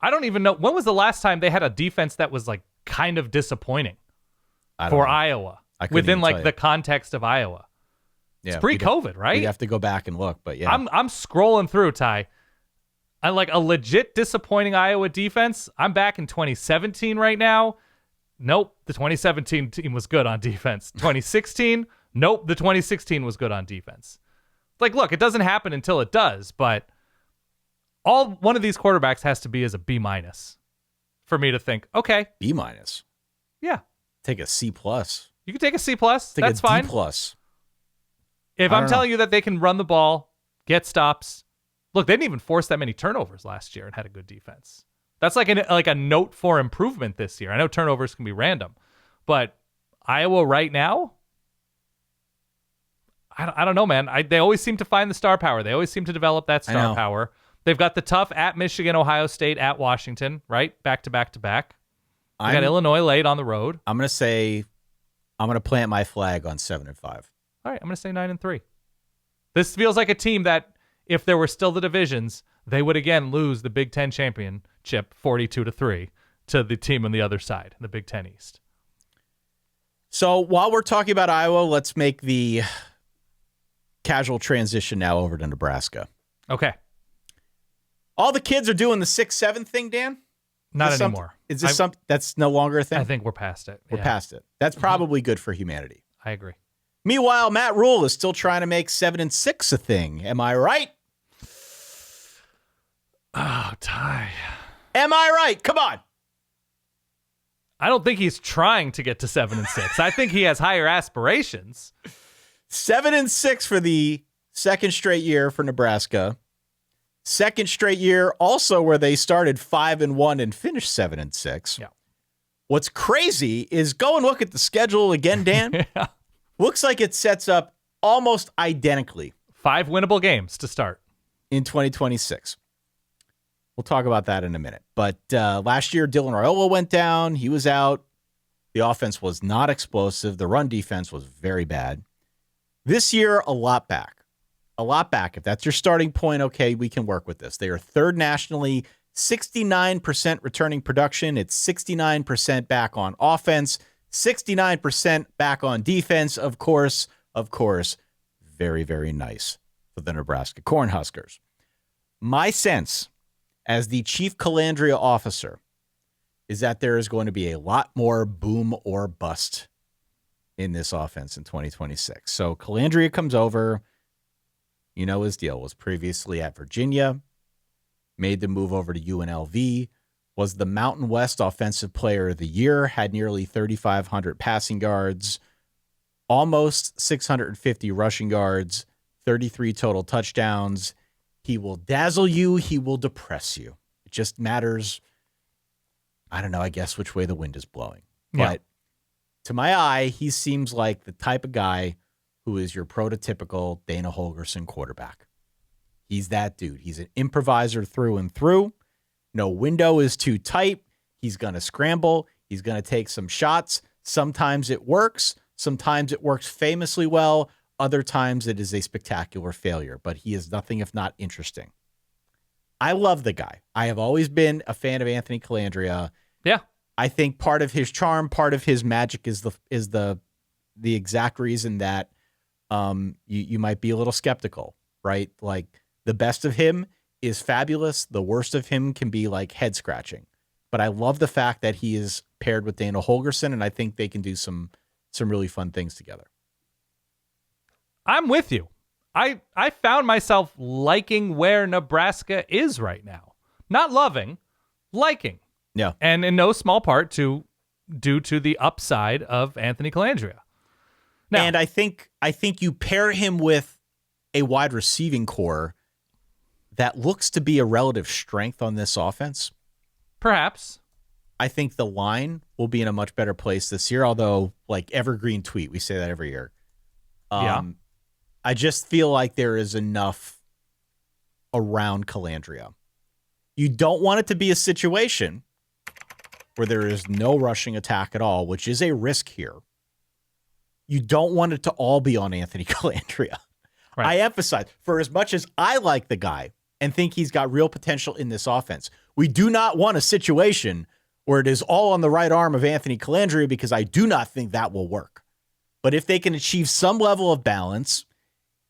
I don't even know. When was the last time they had a defense that was kind of disappointing for Iowa within the context of Iowa? Yeah, it's pre-COVID, right? We'd have to go back and look, but yeah. I'm scrolling through, Ty. I like a legit disappointing Iowa defense. I'm back in 2017 right now. Nope, the 2017 team was good on defense. 2016, nope, the 2016 was good on defense. Look, it doesn't happen until it does, but all one of these quarterbacks has to be is a B- for me to think, okay. B-? Yeah. Take a C+. You can take a C+. That's fine. D+. If I'm telling you that they can run the ball, get stops. Look, they didn't even force that many turnovers last year and had a good defense. That's like a note for improvement this year. I know turnovers can be random, but Iowa right now, I don't know, man. They always seem to find the star power. They always seem to develop that star power. They've got the tough at Michigan, Ohio State, at Washington, right? Back to back to back. They got Illinois late on the road. I'm going to plant my flag on 7-5. All right, I'm going to say 9-3. This feels like a team that, if there were still the divisions, they would again lose the Big Ten championship 42-3 to the team on the other side, the Big Ten East. So while we're talking about Iowa, let's make the casual transition now over to Nebraska. Okay. All the kids are doing the 6-7 thing, Dan? Not anymore. Is this something that's no longer a thing? I think we're past it. We're past it. That's probably good for humanity. I agree. Meanwhile, Matt Rule is still trying to make 7-6 a thing. Am I right? Oh, Ty. Am I right? Come on. I don't think he's trying to get to 7-6. I think he has higher aspirations. 7-6 for the second straight year for Nebraska. Second straight year also where they started 5-1 and finished 7-6. Yeah. What's crazy is go and look at the schedule again, Dan. Yeah. Looks like it sets up almost identically. 5 winnable games to start. In 2026. We'll talk about that in a minute. But last year, Dylan Raiola went down. He was out. The offense was not explosive. The run defense was very bad. This year, a lot back. A lot back. If that's your starting point, okay, we can work with this. They are third nationally, 69% returning production. It's 69% back on offense, 69% back on defense. Of course, very, very nice for the Nebraska Cornhuskers. My sense as the chief Colandrea officer is that there is going to be a lot more boom or bust in this offense in 2026. So Colandrea comes over. You know his deal. Was previously at Virginia, made the move over to UNLV, was the Mountain West Offensive Player of the Year, had nearly 3,500 passing yards, almost 650 rushing yards, 33 total touchdowns. He will dazzle you. He will depress you. It just matters, I don't know, I guess, which way the wind is blowing. Yeah. But to my eye, he seems like the type of guy who is your prototypical Dana Holgorsen quarterback. He's that dude. He's an improviser through and through. No window is too tight. He's going to scramble. He's going to take some shots. Sometimes it works. Sometimes it works famously well. Other times it is a spectacular failure, but he is nothing if not interesting. I love the guy. I have always been a fan of Anthony Colandrea. Yeah. I think part of his charm, part of his magic is the exact reason that you might be a little skeptical, right? Like the best of him is fabulous. The worst of him can be like head scratching, but I love the fact that he is paired with Dana Holgorsen, and I think they can do some really fun things together. I'm with you. I found myself liking where Nebraska is right now. Not loving, liking. Yeah. And in no small part due to the upside of Anthony Colandrea. Now, and I think you pair him with a wide receiving core that looks to be a relative strength on this offense. perhaps. I think the line will be in a much better place this year, although like evergreen tweet, we say that every year. Yeah. I just feel like there is enough around Colandrea. You don't want it to be a situation where there is no rushing attack at all, which is a risk here. You don't want it to all be on Anthony Colandrea. Right. I emphasize, for as much as I like the guy and think he's got real potential in this offense, we do not want a situation where it is all on the right arm of Anthony Colandrea, because I do not think that will work. But if they can achieve some level of balance,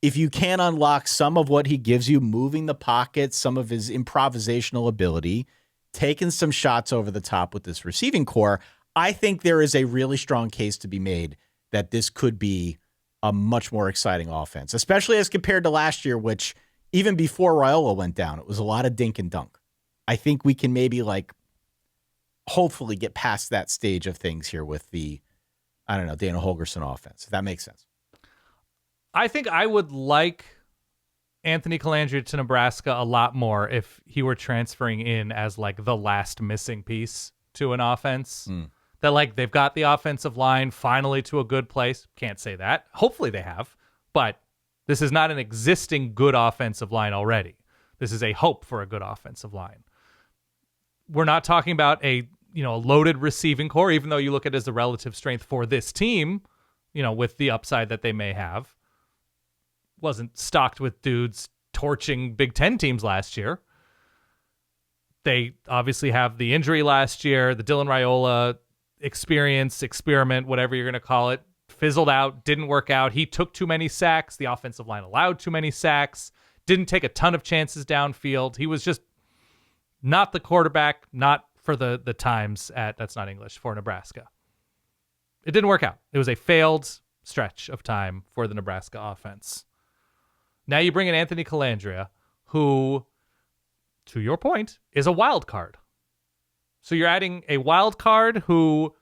if you can unlock some of what he gives you, moving the pocket, some of his improvisational ability, taking some shots over the top with this receiving core, I think there is a really strong case to be made that this could be a much more exciting offense, especially as compared to last year, which even before Raiola went down, it was a lot of dink and dunk. I think we can maybe hopefully get past that stage of things here with the, Dana Holgorsen offense, if that makes sense. I think I would like Anthony Colandrea to Nebraska a lot more if he were transferring in as the last missing piece to an offense. That they've got the offensive line finally to a good place. Can't say that. Hopefully they have, but this is not an existing good offensive line already. This is a hope for a good offensive line. We're not talking about a loaded receiving core, even though you look at it as a relative strength for this team, with the upside that they may have. Wasn't stocked with dudes torching Big Ten teams last year. They obviously have the injury last year, the Dylan Raiola experiment, whatever you're going to call it, fizzled out, didn't work out. He took too many sacks. The offensive line allowed too many sacks, didn't take a ton of chances downfield. He was just not the quarterback, not for the times that's not English, for Nebraska. It didn't work out. It was a failed stretch of time for the Nebraska offense. Now you bring in Anthony Colandrea, who, to your point, is a wild card. So you're adding a wild card who,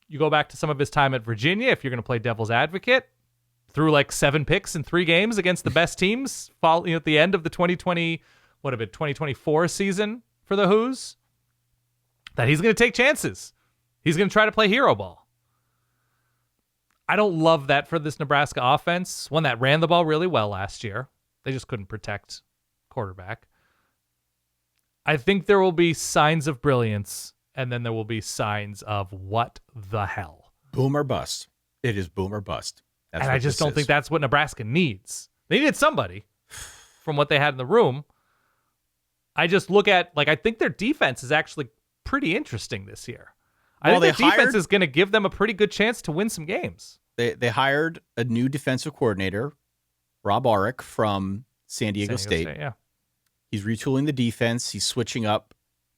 you go back to some of his time at Virginia, if you're going to play devil's advocate, threw 7 picks in 3 games against the best teams at the end of the 2024 season for the Hoos, that he's going to take chances. He's going to try to play hero ball. I don't love that for this Nebraska offense, one that ran the ball really well last year. They just couldn't protect quarterback. I think there will be signs of brilliance, and then there will be signs of what the hell boom or bust. It is boom or bust. And I just don't think that's what Nebraska needs. They needed somebody from what they had in the room. I just look at, I think their defense is actually pretty interesting this year. I think their defense is going to give them a pretty good chance to win some games. They hired a new defensive coordinator, Rob Arick from San Diego State. Yeah. He's retooling the defense. He's switching up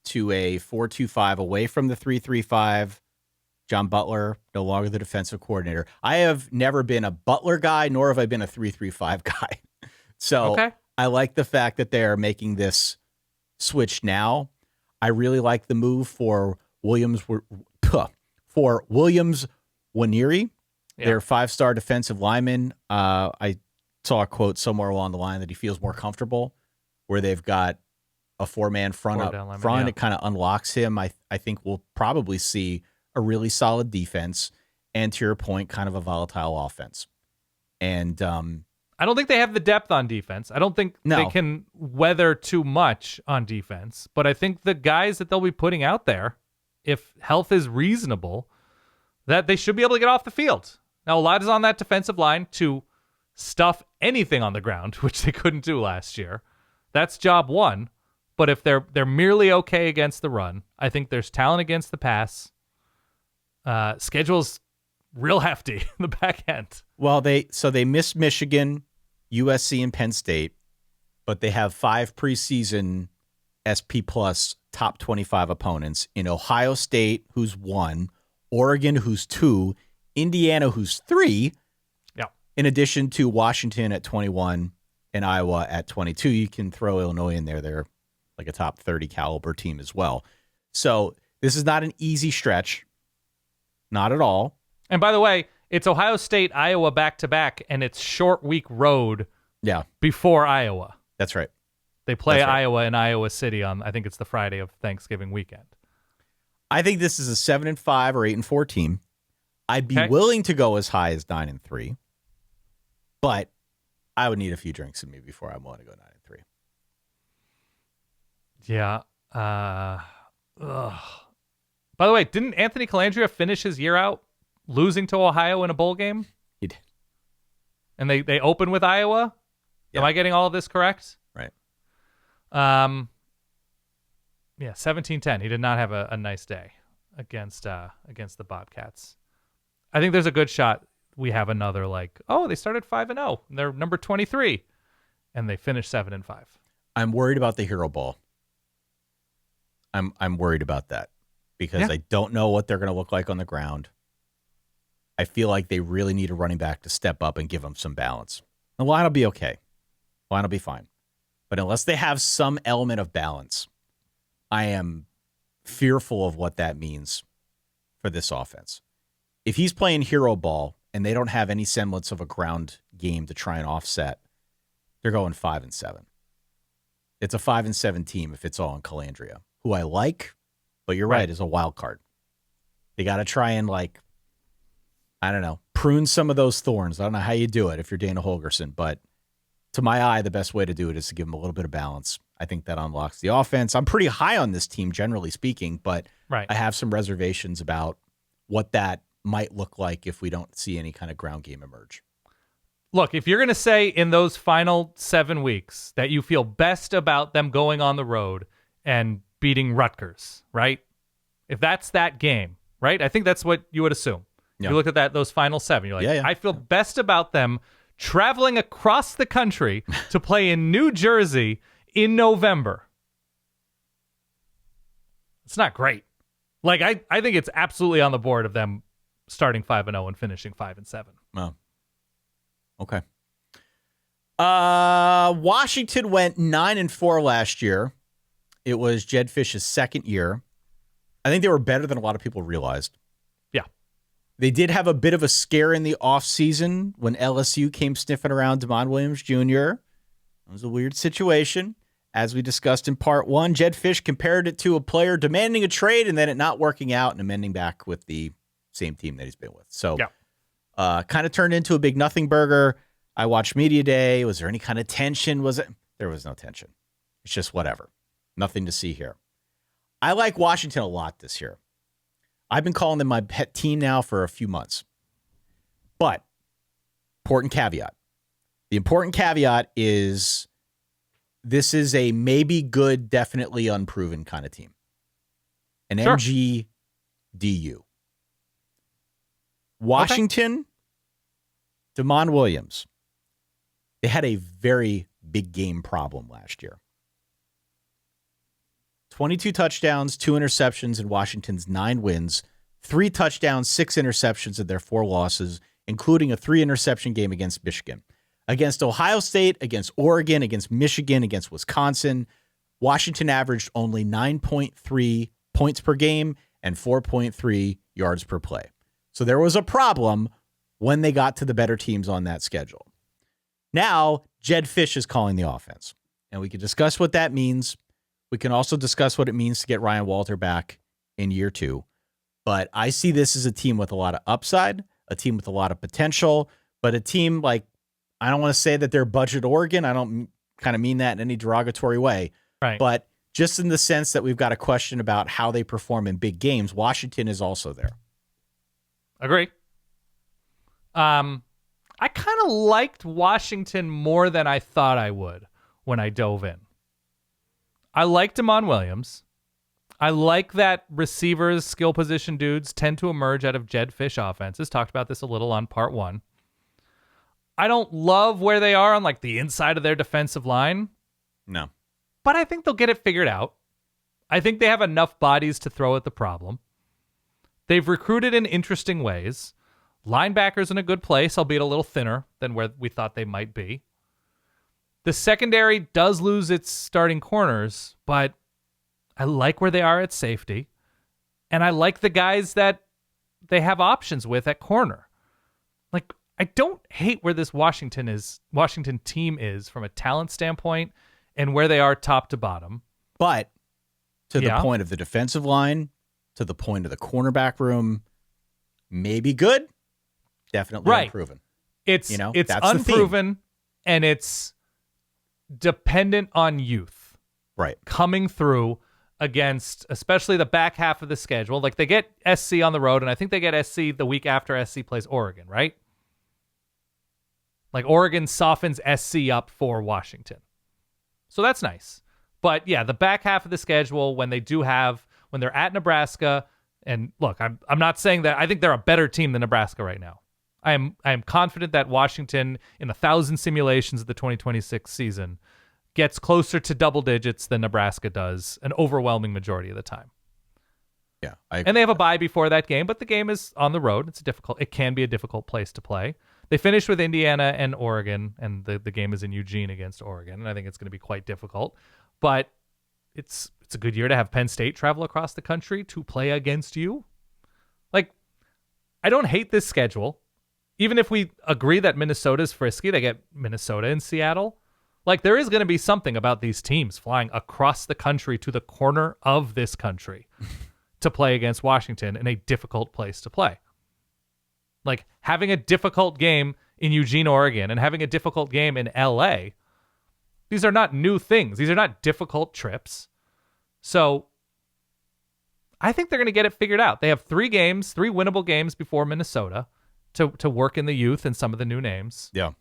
to a 4-2-5 away from the 3-3-5. John Butler, no longer the defensive coordinator. I have never been a Butler guy, nor have I been a 3-3-5 guy. So I like the fact that they're making this switch now. I really like the move for Williams Nwaneri, their 5-star defensive lineman. I saw a quote somewhere along the line that he feels more comfortable where they've got a 4-man front up front. It kind of unlocks him. I think we'll probably see a really solid defense and, to your point, kind of a volatile offense. And I don't think they have the depth on defense. I don't think they can weather too much on defense. But I think the guys that they'll be putting out there, if health is reasonable, that they should be able to get off the field. Now, a lot is on that defensive line to stuff anything on the ground, which they couldn't do last year. That's job one. But if they're merely okay against the run, I think there's talent against the pass. Schedule's real hefty in the back end. Well, they missed Michigan, USC, and Penn State, but they have 5 preseason SP Plus top 25 opponents in Ohio State, who's 1, Oregon, who's 2, Indiana, who's 3, in addition to Washington at 21 and Iowa at 22. You can throw Illinois in there. They're like a top 30 caliber team as well. So this is not an easy stretch. Not at all. And by the way, it's Ohio State, Iowa back-to-back, and it's short week road before Iowa. That's right. They play Iowa in Iowa City on, I think it's the Friday of Thanksgiving weekend. I think this is a 7-5 or 8-4 team. I'd be willing to go as high as 9-3, but I would need a few drinks in me before I'm willing to go 9-3. Yeah. By the way, didn't Anthony Colandrea finish his year out losing to Ohio in a bowl game? He did. And they open with Iowa? Yeah. Am I getting all of this correct? Right. 17-10. He did not have a nice day against the Bobcats. I think there's a good shot we have another they started 5-0. They're number 23 and they finished 7-5. I'm worried about the Hero Ball. I'm worried about that because I don't know what they're going to look like on the ground. I feel like they really need a running back to step up and give them some balance. The line will be okay. The line will be fine. But unless they have some element of balance, I am fearful of what that means for this offense. If he's playing hero ball and they don't have any semblance of a ground game to try and offset, they're going 5-7. It's a 5-7 team if it's all on Colandrea, who I like, but you're right, is a wild card. They got to try and prune some of those thorns. I don't know how you do it if you're Dana Holgorsen, but to my eye, the best way to do it is to give them a little bit of balance. I think that unlocks the offense. I'm pretty high on this team, generally speaking, but I have some reservations about what that might look like if we don't see any kind of ground game emerge. Look, if you're going to say in those final 7 weeks that you feel best about them going on the road and beating Rutgers, right? If that's that game, right? I think that's what you would assume. Yeah. You look at those final 7, you're like, I feel best about them traveling across the country to play in New Jersey in November. It's not great. I think it's absolutely on the board of them starting 5-0 and finishing 5-7. Wow. Okay. Washington went 9-4 last year. It was Jedd Fisch's second year. I think they were better than a lot of people realized. Yeah. They did have a bit of a scare in the offseason when LSU came sniffing around Damon Williams Jr. It was a weird situation. As we discussed in part 1, Jedd Fisch compared it to a player demanding a trade and then it not working out and amending back with the same team that he's been with. So kind of turned into a big nothing burger. I watched Media Day. Was there any kind of tension? There was no tension. It's just whatever. Nothing to see here. I like Washington a lot this year. I've been calling them my pet team now for a few months. But important caveat. The important caveat is this is a maybe good, definitely unproven kind of team. An Sure. MGDU. Washington, Damon Williams. They had a very big game problem last year. 22 touchdowns, 2 interceptions in Washington's 9 wins, 3 touchdowns, 6 interceptions in their 4 losses, including a 3-interception game against Michigan. Against Ohio State, against Oregon, against Michigan, against Wisconsin, Washington averaged only 9.3 points per game and 4.3 yards per play. So there was a problem when they got to the better teams on that schedule. Now, Jedd Fisch is calling the offense, and we can discuss what that means. We can also discuss what it means to get Ryan Walter back in year 2. But I see this as a team with a lot of upside, a team with a lot of potential, but a team like, I don't want to say that they're budget Oregon. I don't kind of mean that in any derogatory way. Right. But just in the sense that we've got a question about how they perform in big games, Washington is also there. Agree. I kind of liked Washington more than I thought I would when I dove in. I like Damon Williams. I like that receivers, skill position dudes tend to emerge out of Jedd Fisch offenses. Talked about this a little on part 1. I don't love where they are on like the inside of their defensive line. No. But I think they'll get it figured out. I think they have enough bodies to throw at the problem. They've recruited in interesting ways. Linebackers in a good place, albeit a little thinner than where we thought they might be. The secondary does lose its starting corners, but I like where they are at safety. And I like the guys that they have options with at corner. Like, I don't hate where this Washington team is from a talent standpoint and where they are top to bottom. But to the point of the defensive line, to the point of the cornerback room, maybe good, definitely unproven. It's unproven and it's dependent on youth. Right. Coming through against especially the back half of the schedule. Like they get SC on the road, and I think they get SC the week after SC plays Oregon, right? Like Oregon softens SC up for Washington. So that's nice. But yeah, the back half of the schedule when they're at Nebraska, and look, I'm not saying that I think they're a better team than Nebraska right now. I am confident that Washington in 1,000 simulations of the 2026 season gets closer to double digits than Nebraska does an overwhelming majority of the time. Yeah. And they have a bye before that game, but the game is on the road. It can be a difficult place to play. They finished with Indiana and Oregon, and the game is in Eugene against Oregon, and I think it's going to be quite difficult. But it's a good year to have Penn State travel across the country to play against you. Like, I don't hate this schedule. Even if we agree that Minnesota's frisky, they get Minnesota and Seattle. Like, there is going to be something about these teams flying across the country to the corner of this country to play against Washington in a difficult place to play. Like, having a difficult game in Eugene, Oregon, and having a difficult game in LA, these are not new things. These are not difficult trips. So I think they're going to get it figured out. They have 3 winnable games before Minnesota to work in the youth and some of the new names. Yeah.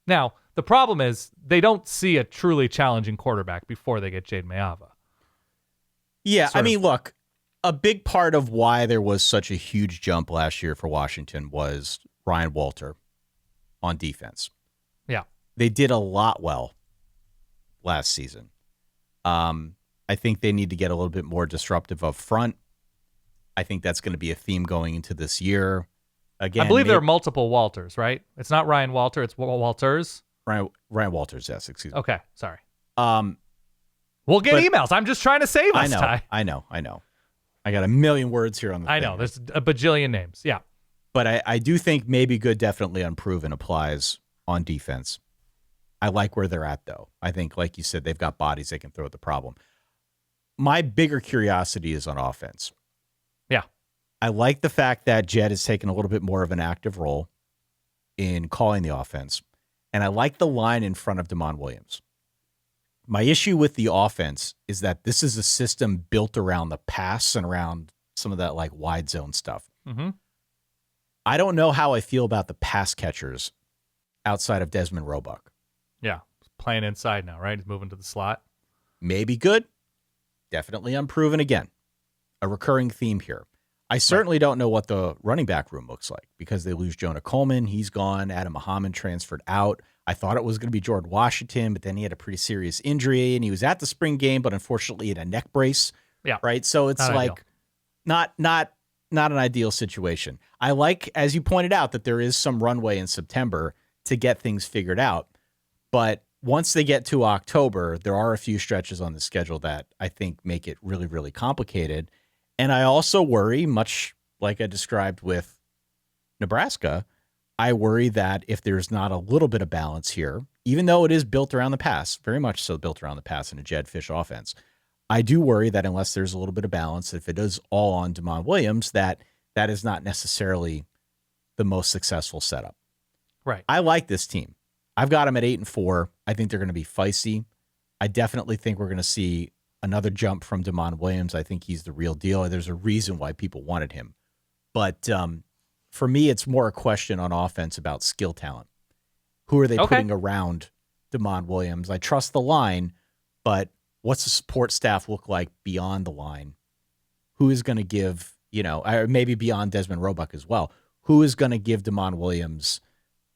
Now, the problem is they don't see a truly challenging quarterback before they get Jade Mayava. Yeah, look, a big part of why there was such a huge jump last year for Washington was Ryan Walter on defense. Yeah. They did a lot well last season. I think they need to get a little bit more disruptive up front. I think that's going to be a theme going into this year. Again, I believe there are multiple Walters, right? It's not Ryan Walter, it's Walters. Ryan Walters, yes, excuse me. Okay, sorry. We'll get emails. I'm just trying to save us, Ty. I know. I got a million words here on the I thing. know. There's a bajillion names. Yeah. But I do think maybe good, definitely unproven applies on defense. I like where they're at, though. I think, like you said, they've got bodies they can throw at the problem. My bigger curiosity is on offense. Yeah. I like the fact that Jedd has taken a little bit more of an active role in calling the offense. And I like the line in front of Damon Williams. My issue with the offense is that this is a system built around the pass and around some of that like wide zone stuff. Mm-hmm. I don't know how I feel about the pass catchers outside of Desmond Roebuck. Yeah. Playing inside now, right? He's moving to the slot. Maybe good. Definitely unproven again. A recurring theme here. I certainly don't know what the running back room looks like because they lose Jonah Coleman. He's gone. Adam Muhammad transferred out. I thought it was going to be Jordan Washington, but then he had a pretty serious injury, and he was at the spring game, but unfortunately in a neck brace. Yeah. Right? So it's Not like not an ideal situation. I like, as you pointed out, that there is some runway in September to get things figured out. But once they get to October, there are a few stretches on the schedule that I think make it really, really complicated. And I also worry, much like I described with Nebraska, I worry that if there's not a little bit of balance here, even though it is built around the pass, very much so built around the pass in a Jedd Fisch offense, I do worry that unless there's a little bit of balance, if it is all on DeMond Williams, that is not necessarily the most successful setup. Right. I like this team. I've got them at 8-4. I think they're going to be feisty. I definitely think we're going to see another jump from DeMond Williams. I think he's the real deal. There's a reason why people wanted him. But for me, it's more a question on offense about skill talent. Who are they putting around DeMond Williams? I trust the line, but what's the support staff look like beyond the line? Who is going to give, maybe beyond Desmond Roebuck as well, who is going to give DeMond Williams,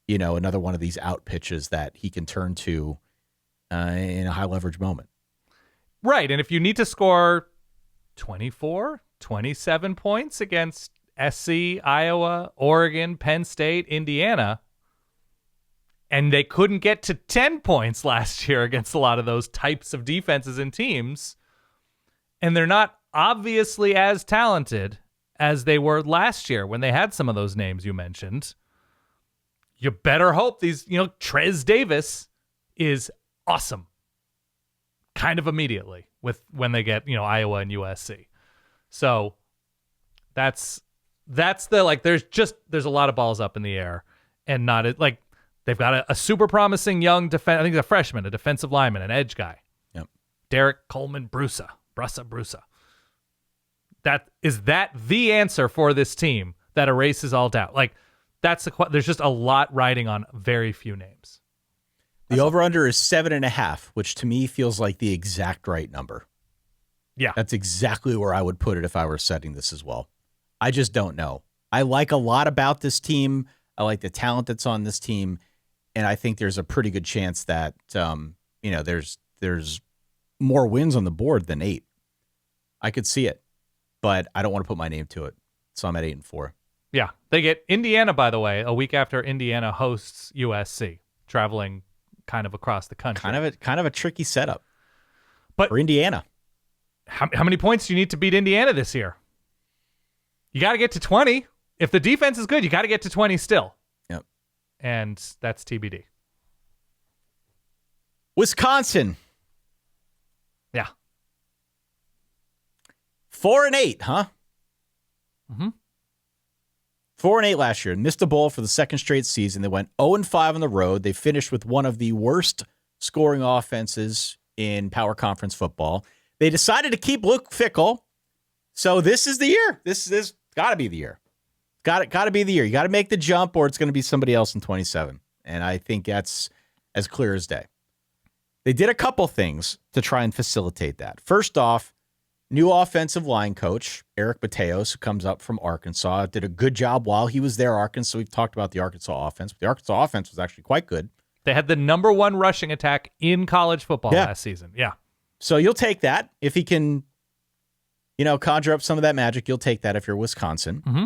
another one of these out pitches that he can turn to in a high leverage moment? Right. And if you need to score 24, 27 points against SC, Iowa, Oregon, Penn State, Indiana, and they couldn't get to 10 points last year against a lot of those types of defenses and teams, and they're not obviously as talented as they were last year when they had some of those names you mentioned, you better hope these, Trez Davis is awesome kind of immediately when they get, Iowa and USC. So that's there's a lot of balls up in the air and not like they've got a super promising young defense. I think a freshman, a defensive lineman, an edge guy. Yep. Derek Coleman Brusa. Is that the answer for this team that erases all doubt? Like there's just a lot riding on very few names. The over-under is 7.5, which to me feels like the exact right number. Yeah. That's exactly where I would put it if I were setting this as well. I just don't know. I like a lot about this team. I like the talent that's on this team. And I think there's a pretty good chance that, there's more wins on the board than 8. I could see it, but I don't want to put my name to it. So I'm at 8-4. Yeah. They get Indiana, by the way, a week after Indiana hosts USC, traveling kind of across the country. Kind of a tricky setup. But for Indiana. How many points do you need to beat Indiana this year? You got to get to 20. If the defense is good, you got to get to 20 still. Yep. And that's TBD. Wisconsin. Yeah. 4-8, huh? Mm-hmm. 4-8 last year. Missed a bowl for the second straight season. They went 0-5 on the road. They finished with one of the worst scoring offenses in power conference football. They decided to keep Luke Fickell. So this is the year. This got to be the year. Got to be the year. You got to make the jump or it's going to be somebody else in 27. And I think that's as clear as day. They did a couple things to try and facilitate that. First off, new offensive line coach, Eric Mateos, who comes up from Arkansas, did a good job while he was there, Arkansas. We've talked about the Arkansas offense, but the Arkansas offense was actually quite good. They had the number 1 rushing attack in college football last season. Yeah. So you'll take that. If he can, conjure up some of that magic, you'll take that if you're Wisconsin. Mm-hmm.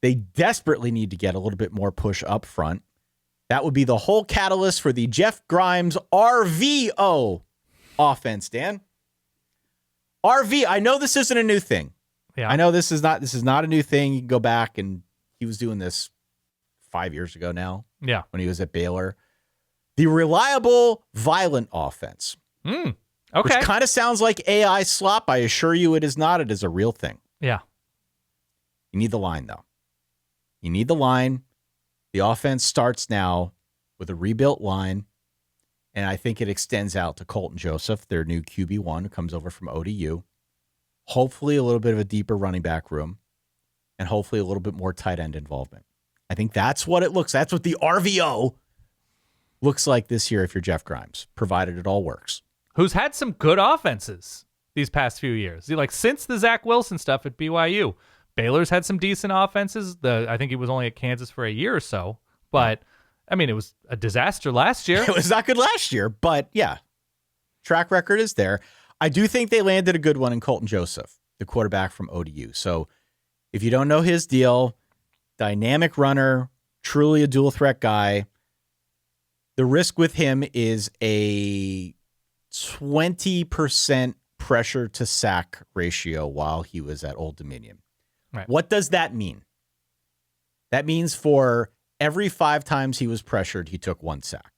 They desperately need to get a little bit more push up front. That would be the whole catalyst for the Jeff Grimes RVO offense, Dan. RV, I know this isn't a new thing. Yeah. I know this is not a new thing. You can go back and he was doing this 5 years ago now. Yeah. When he was at Baylor. The reliable, violent offense. Okay. Which kind of sounds like AI slop. I assure you it is not. It is a real thing. Yeah. You need the line, though. You need the line. The offense starts now with a rebuilt line, and I think it extends out to Colton Joseph, their new QB1, who comes over from ODU. hopefully a little bit of a deeper running back room, and hopefully a little bit more tight end involvement. I think that's what it looks. That's what the RVO looks like this year if you're Jeff Grimes, provided it all works. Who's had some good offenses these past few years. Like since the Zach Wilson stuff at BYU, Baylor's had some decent offenses. I think he was only at Kansas for a year or so, but I mean, it was a disaster last year. It was not good last year, but yeah, track record is there. I do think they landed a good one in Colton Joseph, the quarterback from ODU. So if you don't know his deal, dynamic runner, truly a dual threat guy. The risk with him is a 20% pressure to sack ratio while he was at Old Dominion. Right. What does that mean? That means for every 5 times he was pressured, he took 1 sack.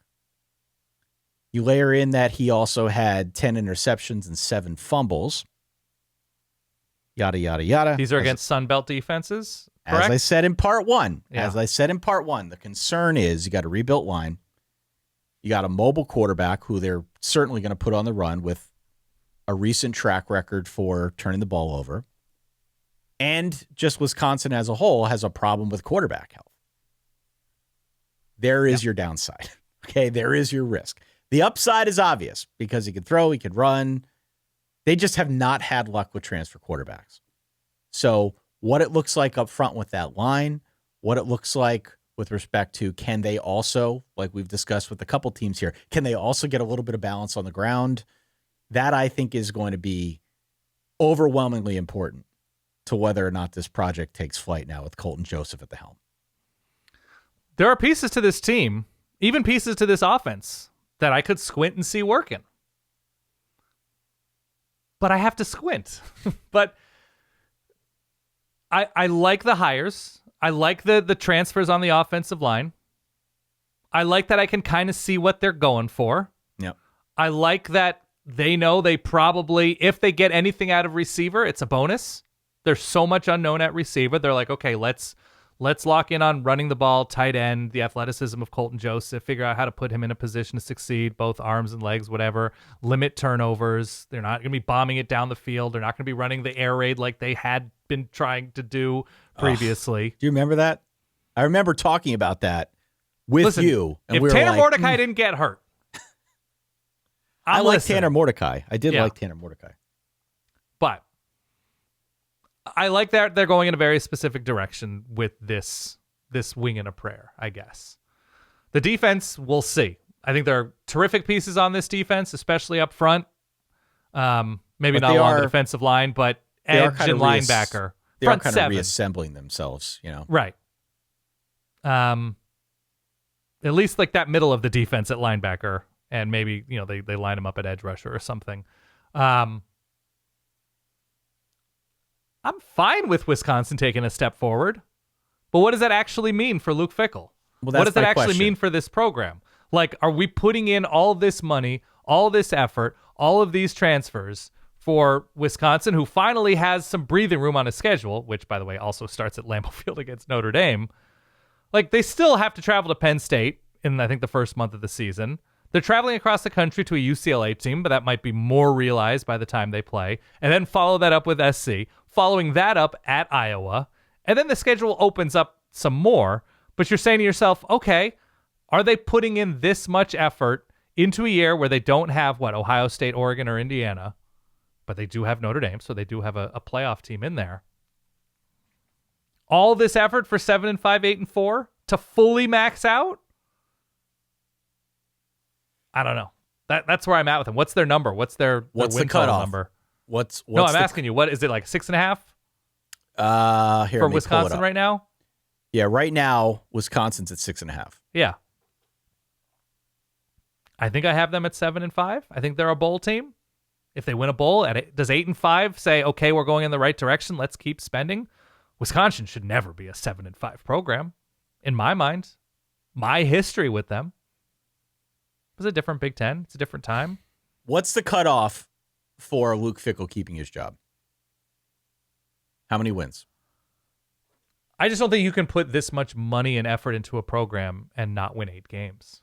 You layer in that he also had 10 interceptions and 7 fumbles. Yada, yada, yada. These are against Sun Belt defenses, correct? As I said in part one, the concern is you got a rebuilt line. You got a mobile quarterback who they're certainly going to put on the run with a recent track record for turning the ball over. And just Wisconsin as a whole has a problem with quarterback health. There is your downside. Okay, there is your risk. The upside is obvious because he could throw, he could run. They just have not had luck with transfer quarterbacks. So what it looks like up front with that line, what it looks like with respect to can they also, like we've discussed with a couple teams here, can they also get a little bit of balance on the ground? That I think is going to be overwhelmingly important to whether or not this project takes flight now with Colton Joseph at the helm. There are pieces to this team, even pieces to this offense, that I could squint and see working. But I have to squint. But I like the hires. I like the transfers on the offensive line. I like that I can kind of see what they're going for. Yep. I like that they know they probably, if they get anything out of receiver, it's a bonus. There's so much unknown at receiver. They're like, okay, let's lock in on running the ball, tight end, the athleticism of Colton Joseph, figure out how to put him in a position to succeed, both arms and legs, whatever, limit turnovers. They're not going to be bombing it down the field. They're not going to be running the air raid like they had been trying to do previously. Do you remember that? I remember talking about that with you. And if we were Tanner like, Mordecai didn't get hurt, I like Tanner Mordecai. I did like Tanner Mordecai. But I like that they're going in a very specific direction with this wing and a prayer, I guess. The defense, we'll see. I think there are terrific pieces on this defense, especially up front. Maybe not along the defensive line, but edge and linebacker. They front are kind seven. of reassembling themselves, you know. Right. At least like that middle of the defense at linebacker, and maybe, you know, they line them up at edge rusher or something. I'm fine with Wisconsin taking a step forward, but what does that actually mean for Luke Fickell? Well, what does that actually mean for this program? Like, are we putting in all this money, all this effort, all of these transfers for Wisconsin, who finally has some breathing room on a schedule, which, by the way, also starts at Lambeau Field against Notre Dame? Like, they still have to travel to Penn State in, I think, the first month of the season. They're traveling across the country to a UCLA team, but that might be more realized by the time they play. And then follow that up with SC, following that up at Iowa. And then the schedule opens up some more. But you're saying to yourself, okay, are they putting in this much effort into a year where they don't have, Ohio State, Oregon, or Indiana? But they do have Notre Dame, so they do have a playoff team in there. All this effort for 7-5, 8-4 to fully max out? I don't know. That's where I'm at with them. What's their number? What's their win the cutoff number? What's no, I'm asking you. What is it, like 6.5? Here for Wisconsin right now? Yeah, right now Wisconsin's at 6.5. Yeah. I think I have them at 7-5. I think they're a bowl team. If they win a bowl, does 8-5 say, okay, we're going in the right direction, let's keep spending? Wisconsin should never be a 7-5 program, in my mind. My history with them. It was a different Big Ten. It's a different time. What's the cutoff for Luke Fickell keeping his job? How many wins? I just don't think you can put this much money and effort into a program and not win 8 games.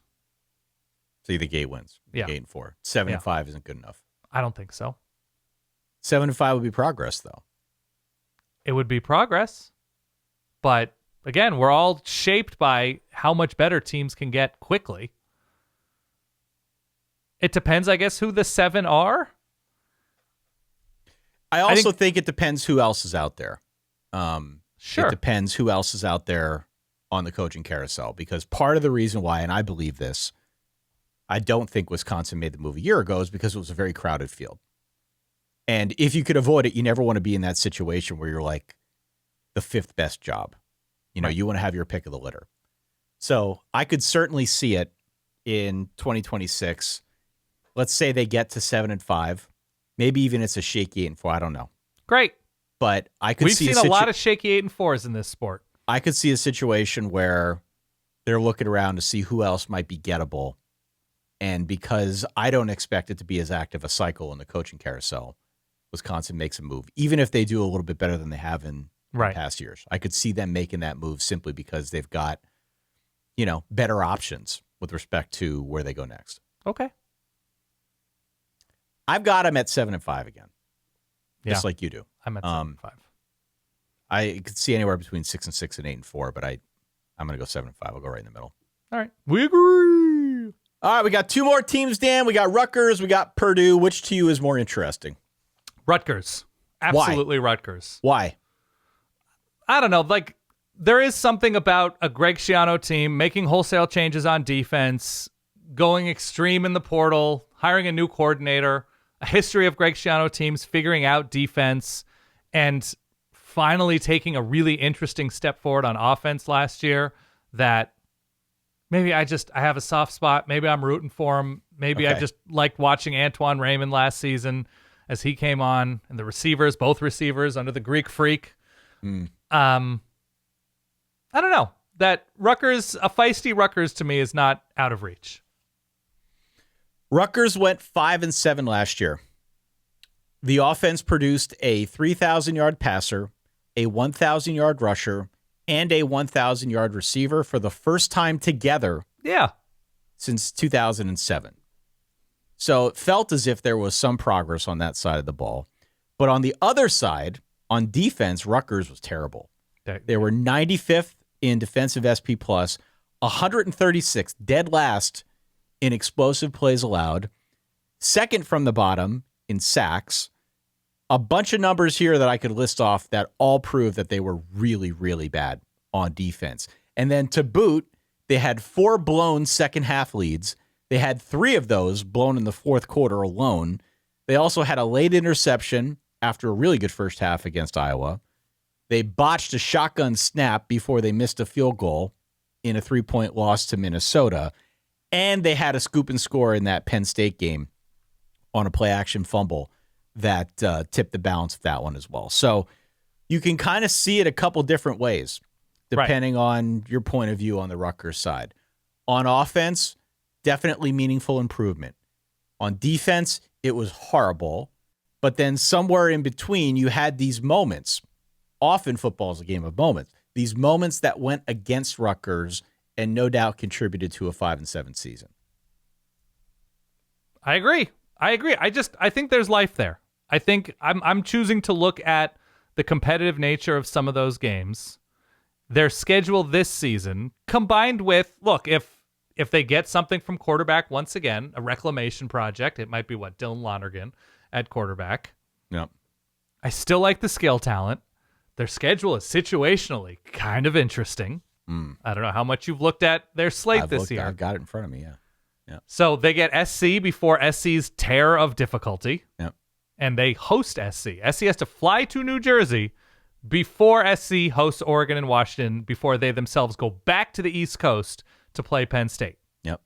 So you think 8 wins. Yeah. 8-4. 7-5 isn't good enough. I don't think so. 7-5 would be progress, though. It would be progress. But again, we're all shaped by how much better teams can get quickly. It depends, I guess, who the 7 are. I also think it depends who else is out there. Sure. It depends who else is out there on the coaching carousel, because part of the reason why, and I believe this, I don't think Wisconsin made the move a year ago is because it was a very crowded field. And if you could avoid it, you never want to be in that situation where you're like the 5th best job. You want to have your pick of the litter. So I could certainly see it in 2026. Let's say they get to 7-5. Maybe even it's a shaky 8-4. I don't know. Great. But I could We've see seen a lot of shaky 8-4s in this sport. I could see a situation where they're looking around to see who else might be gettable. And because I don't expect it to be as active a cycle in the coaching carousel, Wisconsin makes a move, even if they do a little bit better than they have in past years. I could see them making that move simply because they've got, better options with respect to where they go next. Okay. I've got them at 7-5 again, just like you do. I'm at 7-5. I could see anywhere between 6-6 and 8-4, but I'm going to go 7-5. I'll go right in the middle. All right. We agree. All right, we got 2 more teams, Dan. We got Rutgers. We got Purdue. Which to you is more interesting? Rutgers. Absolutely. Why? Rutgers. Why? I don't know. Like, there is something about a Greg Schiano team making wholesale changes on defense, going extreme in the portal, hiring a new coordinator, a history of Greg Schiano teams figuring out defense, and finally taking a really interesting step forward on offense last year that maybe I have a soft spot. Maybe I'm rooting for him. Maybe I just liked watching Antoine Raymond last season as he came on, and the receivers, both receivers under the Greek Freak. I don't know. That Rutgers, a feisty Rutgers to me is not out of reach. Rutgers went 5-7 last year. The offense produced a 3,000-yard passer, a 1,000-yard rusher, and a 1,000-yard receiver for the first time together since 2007. So it felt as if there was some progress on that side of the ball. But on the other side, on defense, Rutgers was terrible. They were 95th in defensive SP+, 136th, dead last in explosive plays allowed, second from the bottom in sacks. A bunch of numbers here that I could list off that all prove that they were really, really bad on defense. And then to boot, they had 4 blown second half leads. They had 3 of those blown in the fourth quarter alone. They also had a late interception after a really good first half against Iowa. They botched a shotgun snap before they missed a field goal in a 3-point loss to Minnesota. And they had a scoop and score in that Penn State game on a play-action fumble that tipped the balance of that one as well. So you can kind of see it a couple different ways, depending on your point of view on the Rutgers side. On offense, definitely meaningful improvement. On defense, it was horrible. But then somewhere in between, you had these moments. Often football is a game of moments. These moments that went against Rutgers and no doubt contributed to a 5-7 season. I agree. I think there's life there. I think I'm choosing to look at the competitive nature of some of those games, their schedule this season, combined with, look, if they get something from quarterback once again, a reclamation project, it might be Dylan Lonergan at quarterback. Yep. I still like the skill talent. Their schedule is situationally kind of interesting. I don't know how much you've looked at their slate this year. I've got it in front of me, yeah. So they get SC before SC's tear of difficulty. Yep. And they host SC. SC has to fly to New Jersey before SC hosts Oregon and Washington before they themselves go back to the East Coast to play Penn State. Yep.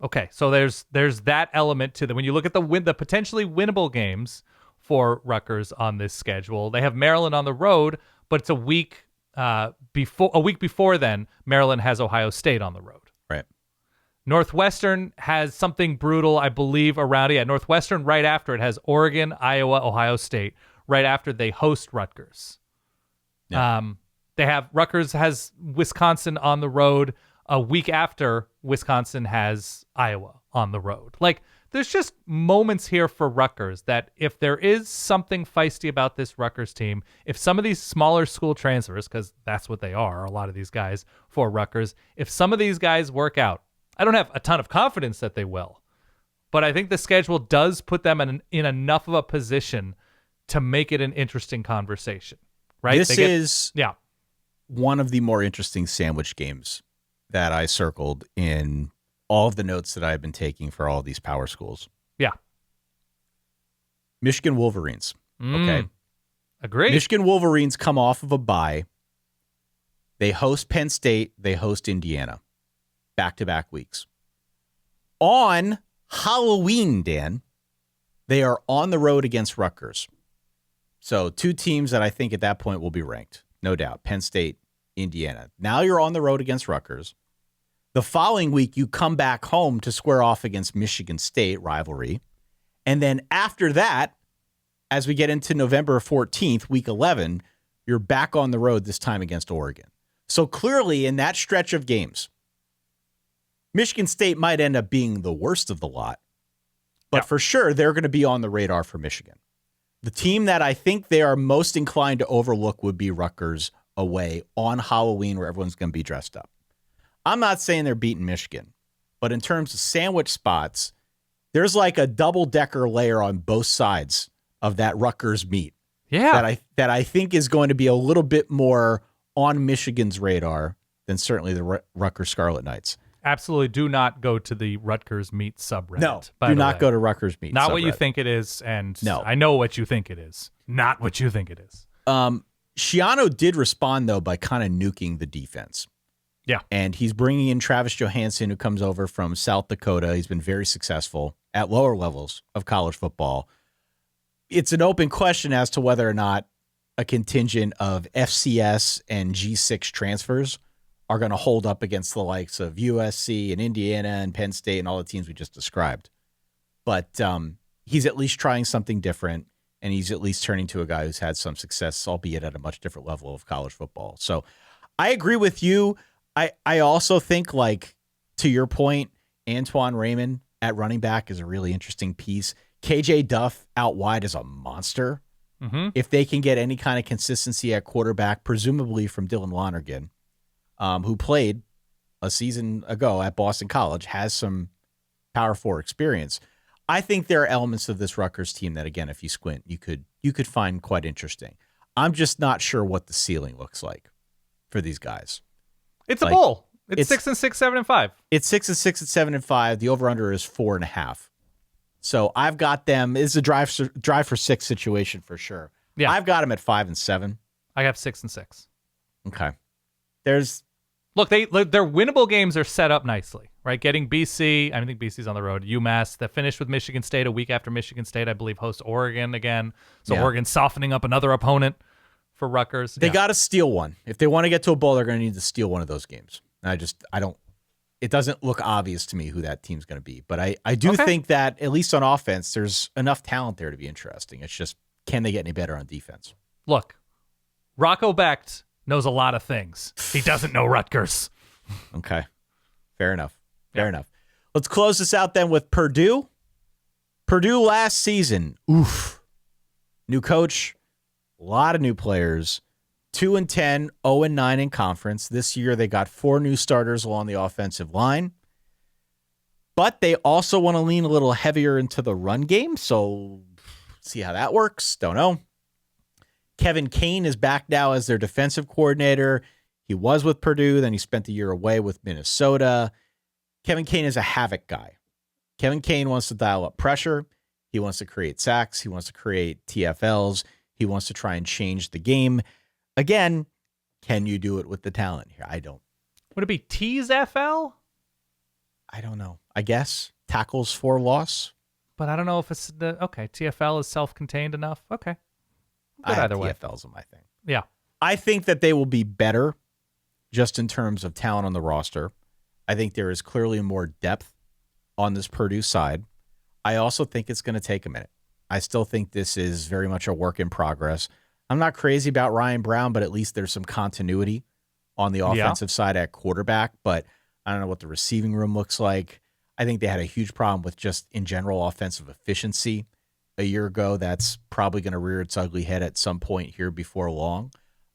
Okay, so there's that element to them. When you look at the potentially winnable games for Rutgers on this schedule, they have Maryland on the road, but it's a week before then. Maryland has Ohio State on the road. Right. Northwestern has something brutal, I believe, around it. Yeah, Northwestern right after it has Oregon, Iowa, Ohio State, right after they host Rutgers. Yeah. Rutgers has Wisconsin on the road a week after Wisconsin has Iowa on the road. Like, just moments here for Rutgers that if there is something feisty about this Rutgers team, if some of these smaller school transfers, because that's what they are, a lot of these guys for Rutgers, if some of these guys work out, I don't have a ton of confidence that they will, but I think the schedule does put them in enough of a position to make it an interesting conversation, right? This is one of the more interesting sandwich games that I circled in all of the notes that I've been taking for all of these power schools. Yeah. Michigan Wolverines. Okay. Agree. Michigan Wolverines come off of a bye. They host Penn State. They host Indiana. Back-to-back weeks. On Halloween, Dan, they are on the road against Rutgers. So 2 teams that I think at that point will be ranked. No doubt. Penn State, Indiana. Now you're on the road against Rutgers. The following week, you come back home to square off against Michigan State, rivalry. And then after that, as we get into November 14th, week 11, you're back on the road, this time against Oregon. So clearly, in that stretch of games, Michigan State might end up being the worst of the lot. But for sure, they're going to be on the radar for Michigan. The team that I think they are most inclined to overlook would be Rutgers away on Halloween, where everyone's going to be dressed up. I'm not saying they're beating Michigan, but in terms of sandwich spots, there's like a double-decker layer on both sides of that Rutgers meet. Yeah. That I think is going to be a little bit more on Michigan's radar than certainly the Rutgers Scarlet Knights. Absolutely do not go to the Rutgers meet subreddit. No, do not go to Rutgers meet Not subreddit. what you think it is, and no. I know what you think it is. Not what you think it is. Schiano did respond, though, by kind of nuking the defense. Yeah. And he's bringing in Travis Johansson, who comes over from South Dakota. He's been very successful at lower levels of college football. It's an open question as to whether or not a contingent of FCS and G6 transfers are going to hold up against the likes of USC and Indiana and Penn State and all the teams we just described. But he's at least trying something different, and he's at least turning to a guy who's had some success, albeit at a much different level of college football. So I agree with you. I also think, like, to your point, Antoine Raymond at running back is a really interesting piece. KJ Duff out wide is a monster. Mm-hmm. If they can get any kind of consistency at quarterback, presumably from Dylan Lonergan, who played a season ago at Boston College, has some Power 4 experience. I think there are elements of this Rutgers team that, again, if you squint, you could find quite interesting. I'm just not sure what the ceiling looks like for these guys. It's a bowl. It's 6-6, 7-5. It's 6-6 and 7-5. The over/under is 4.5. So I've got them. It's a drive for 6 situation for sure. Yeah, I've got them at 5-7. I have 6-6. Okay. their winnable games are set up nicely, right? Getting BC, I think BC's on the road. UMass that finished with Michigan State a week after Michigan State, I believe, hosts Oregon again. So Oregon softening up another opponent for Rutgers. They got to steal one. If they want to get to a bowl, they're going to need to steal one of those games. It doesn't look obvious to me who that team's going to be. But I do think that, at least on offense, there's enough talent there to be interesting. It's just, can they get any better on defense? Look, Rocco Becht knows a lot of things. He doesn't know Rutgers. Okay. Fair enough. Let's close this out then with Purdue. Purdue last season. Oof. New coach, a lot of new players. 2-10, 0-9 in conference. This year they got 4 new starters along the offensive line. But they also want to lean a little heavier into the run game. So see how that works. Don't know. Kevin Kane is back now as their defensive coordinator. He was with Purdue, then he spent a year away with Minnesota. Kevin Kane is a havoc guy. Kevin Kane wants to dial up pressure. He wants to create sacks. He wants to create TFLs. He wants to try and change the game. Again, can you do it with the talent here? I don't. Would it be T's FL? I don't know. I guess tackles for loss. But I don't know if it's TFL is self-contained enough. Okay. Good either way. TFL's my thing. Yeah. I think that they will be better just in terms of talent on the roster. I think there is clearly more depth on this Purdue side. I also think it's going to take a minute. I still think this is very much a work in progress. I'm not crazy about Ryan Brown, but at least there's some continuity on the offensive side at quarterback. But I don't know what the receiving room looks like. I think they had a huge problem with just in general offensive efficiency a year ago. That's probably going to rear its ugly head at some point here before long.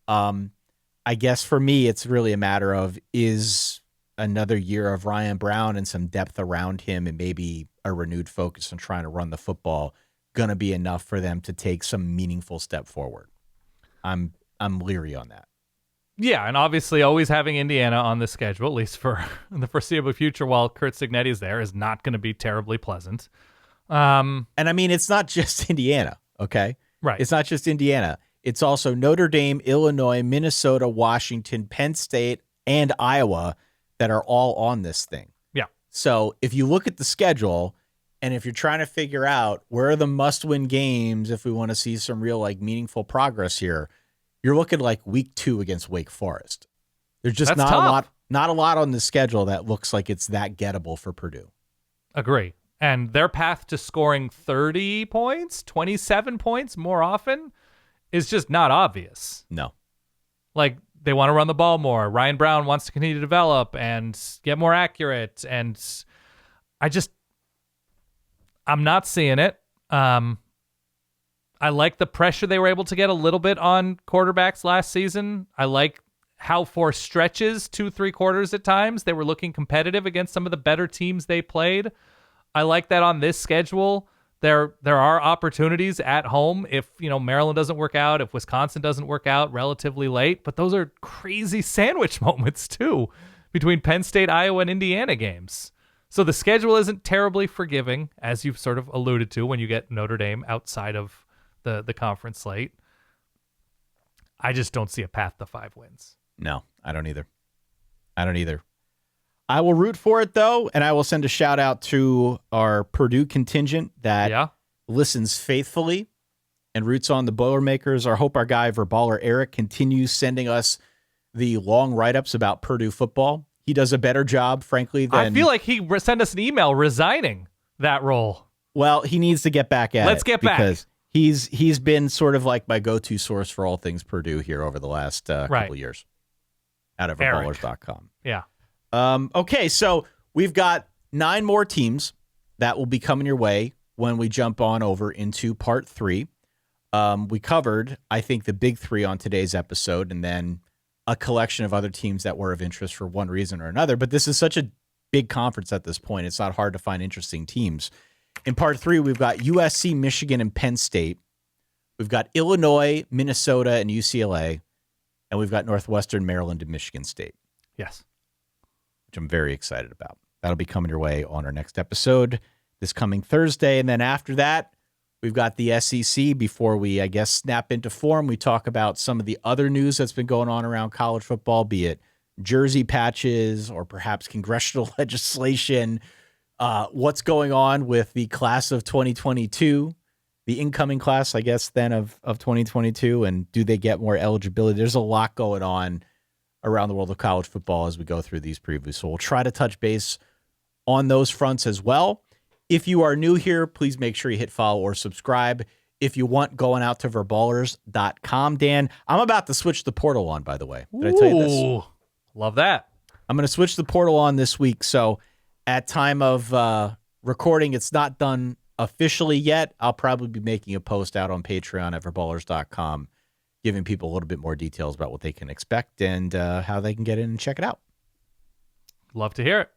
I guess for me, it's really a matter of, is another year of Ryan Brown and some depth around him and maybe a renewed focus on trying to run the football going to be enough for them to take some meaningful step forward? I'm leery on that. Yeah, and obviously always having Indiana on the schedule, at least for the foreseeable future while Kurt Cignetti's there, is not going to be terribly pleasant. And I mean, it's not just Indiana, okay? Right. It's not just Indiana. It's also Notre Dame, Illinois, Minnesota, Washington, Penn State, and Iowa that are all on this thing. Yeah. So if you look at the schedule, and if you're trying to figure out where are the must-win games if we want to see some real meaningful progress here, you're looking like week 2 against Wake Forest. There's just not a lot on the schedule that looks like it's that gettable for Purdue. Agree. And their path to scoring 30 points, 27 points more often is just not obvious. No. They want to run the ball more. Ryan Brown wants to continue to develop and get more accurate. And I'm not seeing it. I like the pressure they were able to get a little bit on quarterbacks last season. I like how for stretches, 2-3 quarters at times, they were looking competitive against some of the better teams they played. I like that on this schedule. There are opportunities at home if, Maryland doesn't work out, if Wisconsin doesn't work out relatively late, but those are crazy sandwich moments too between Penn State, Iowa, and Indiana games. So the schedule isn't terribly forgiving, as you've sort of alluded to when you get Notre Dame outside of the conference slate. I just don't see a path to 5 wins. No, I don't either. I will root for it, though, and I will send a shout-out to our Purdue contingent that listens faithfully and roots on the Boilermakers. I hope our guy, Verballer Eric, continues sending us the long write-ups about Purdue football. He does a better job, frankly, than... I feel like he sent us an email resigning that role. Well, he needs to get back at it. Let's get back. Because he's been sort of like my go-to source for all things Purdue here over the last couple years out of Verballers.com. Yeah. Okay, so we've got 9 more teams that will be coming your way when we jump on over into part 3. We covered, I think, the big 3 on today's episode, and then a collection of other teams that were of interest for one reason or another. But this is such a big conference at this point, it's not hard to find interesting teams. In part 3, we've got USC, Michigan, and Penn State. We've got Illinois, Minnesota, and UCLA. And we've got Northwestern, Maryland, and Michigan State. Yes. Which I'm very excited about. That'll be coming your way on our next episode this coming Thursday. And then after that, we've got the SEC. Before we, I guess, snap into form, we talk about some of the other news that's been going on around college football, be it jersey patches or perhaps congressional legislation, what's going on with the class of 2022, the incoming class, I guess, then of 2022, and do they get more eligibility? There's a lot going on around the world of college football as we go through these previews. So we'll try to touch base on those fronts as well. If you are new here, please make sure you hit follow or subscribe. If you want, going out to verballers.com. Dan, I'm about to switch the portal on, by the way. Did I tell you this? Love that. I'm going to switch the portal on this week. So at time of recording, it's not done officially yet. I'll probably be making a post out on Patreon at verballers.com giving people a little bit more details about what they can expect and how they can get in and check it out. Love to hear it.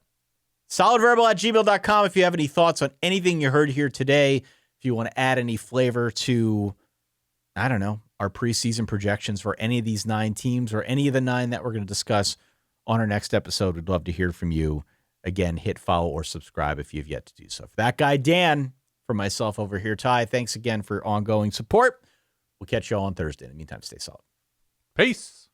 Solidverbal@gmail.com if you have any thoughts on anything you heard here today. If you want to add any flavor to, I don't know, our preseason projections for any of these 9 teams or any of the 9 that we're going to discuss on our next episode, we'd love to hear from you. Again, hit follow or subscribe if you've yet to do so. For that guy, Dan, for myself over here, Ty, thanks again for ongoing support. We'll catch you all on Thursday. In the meantime, stay solid. Peace.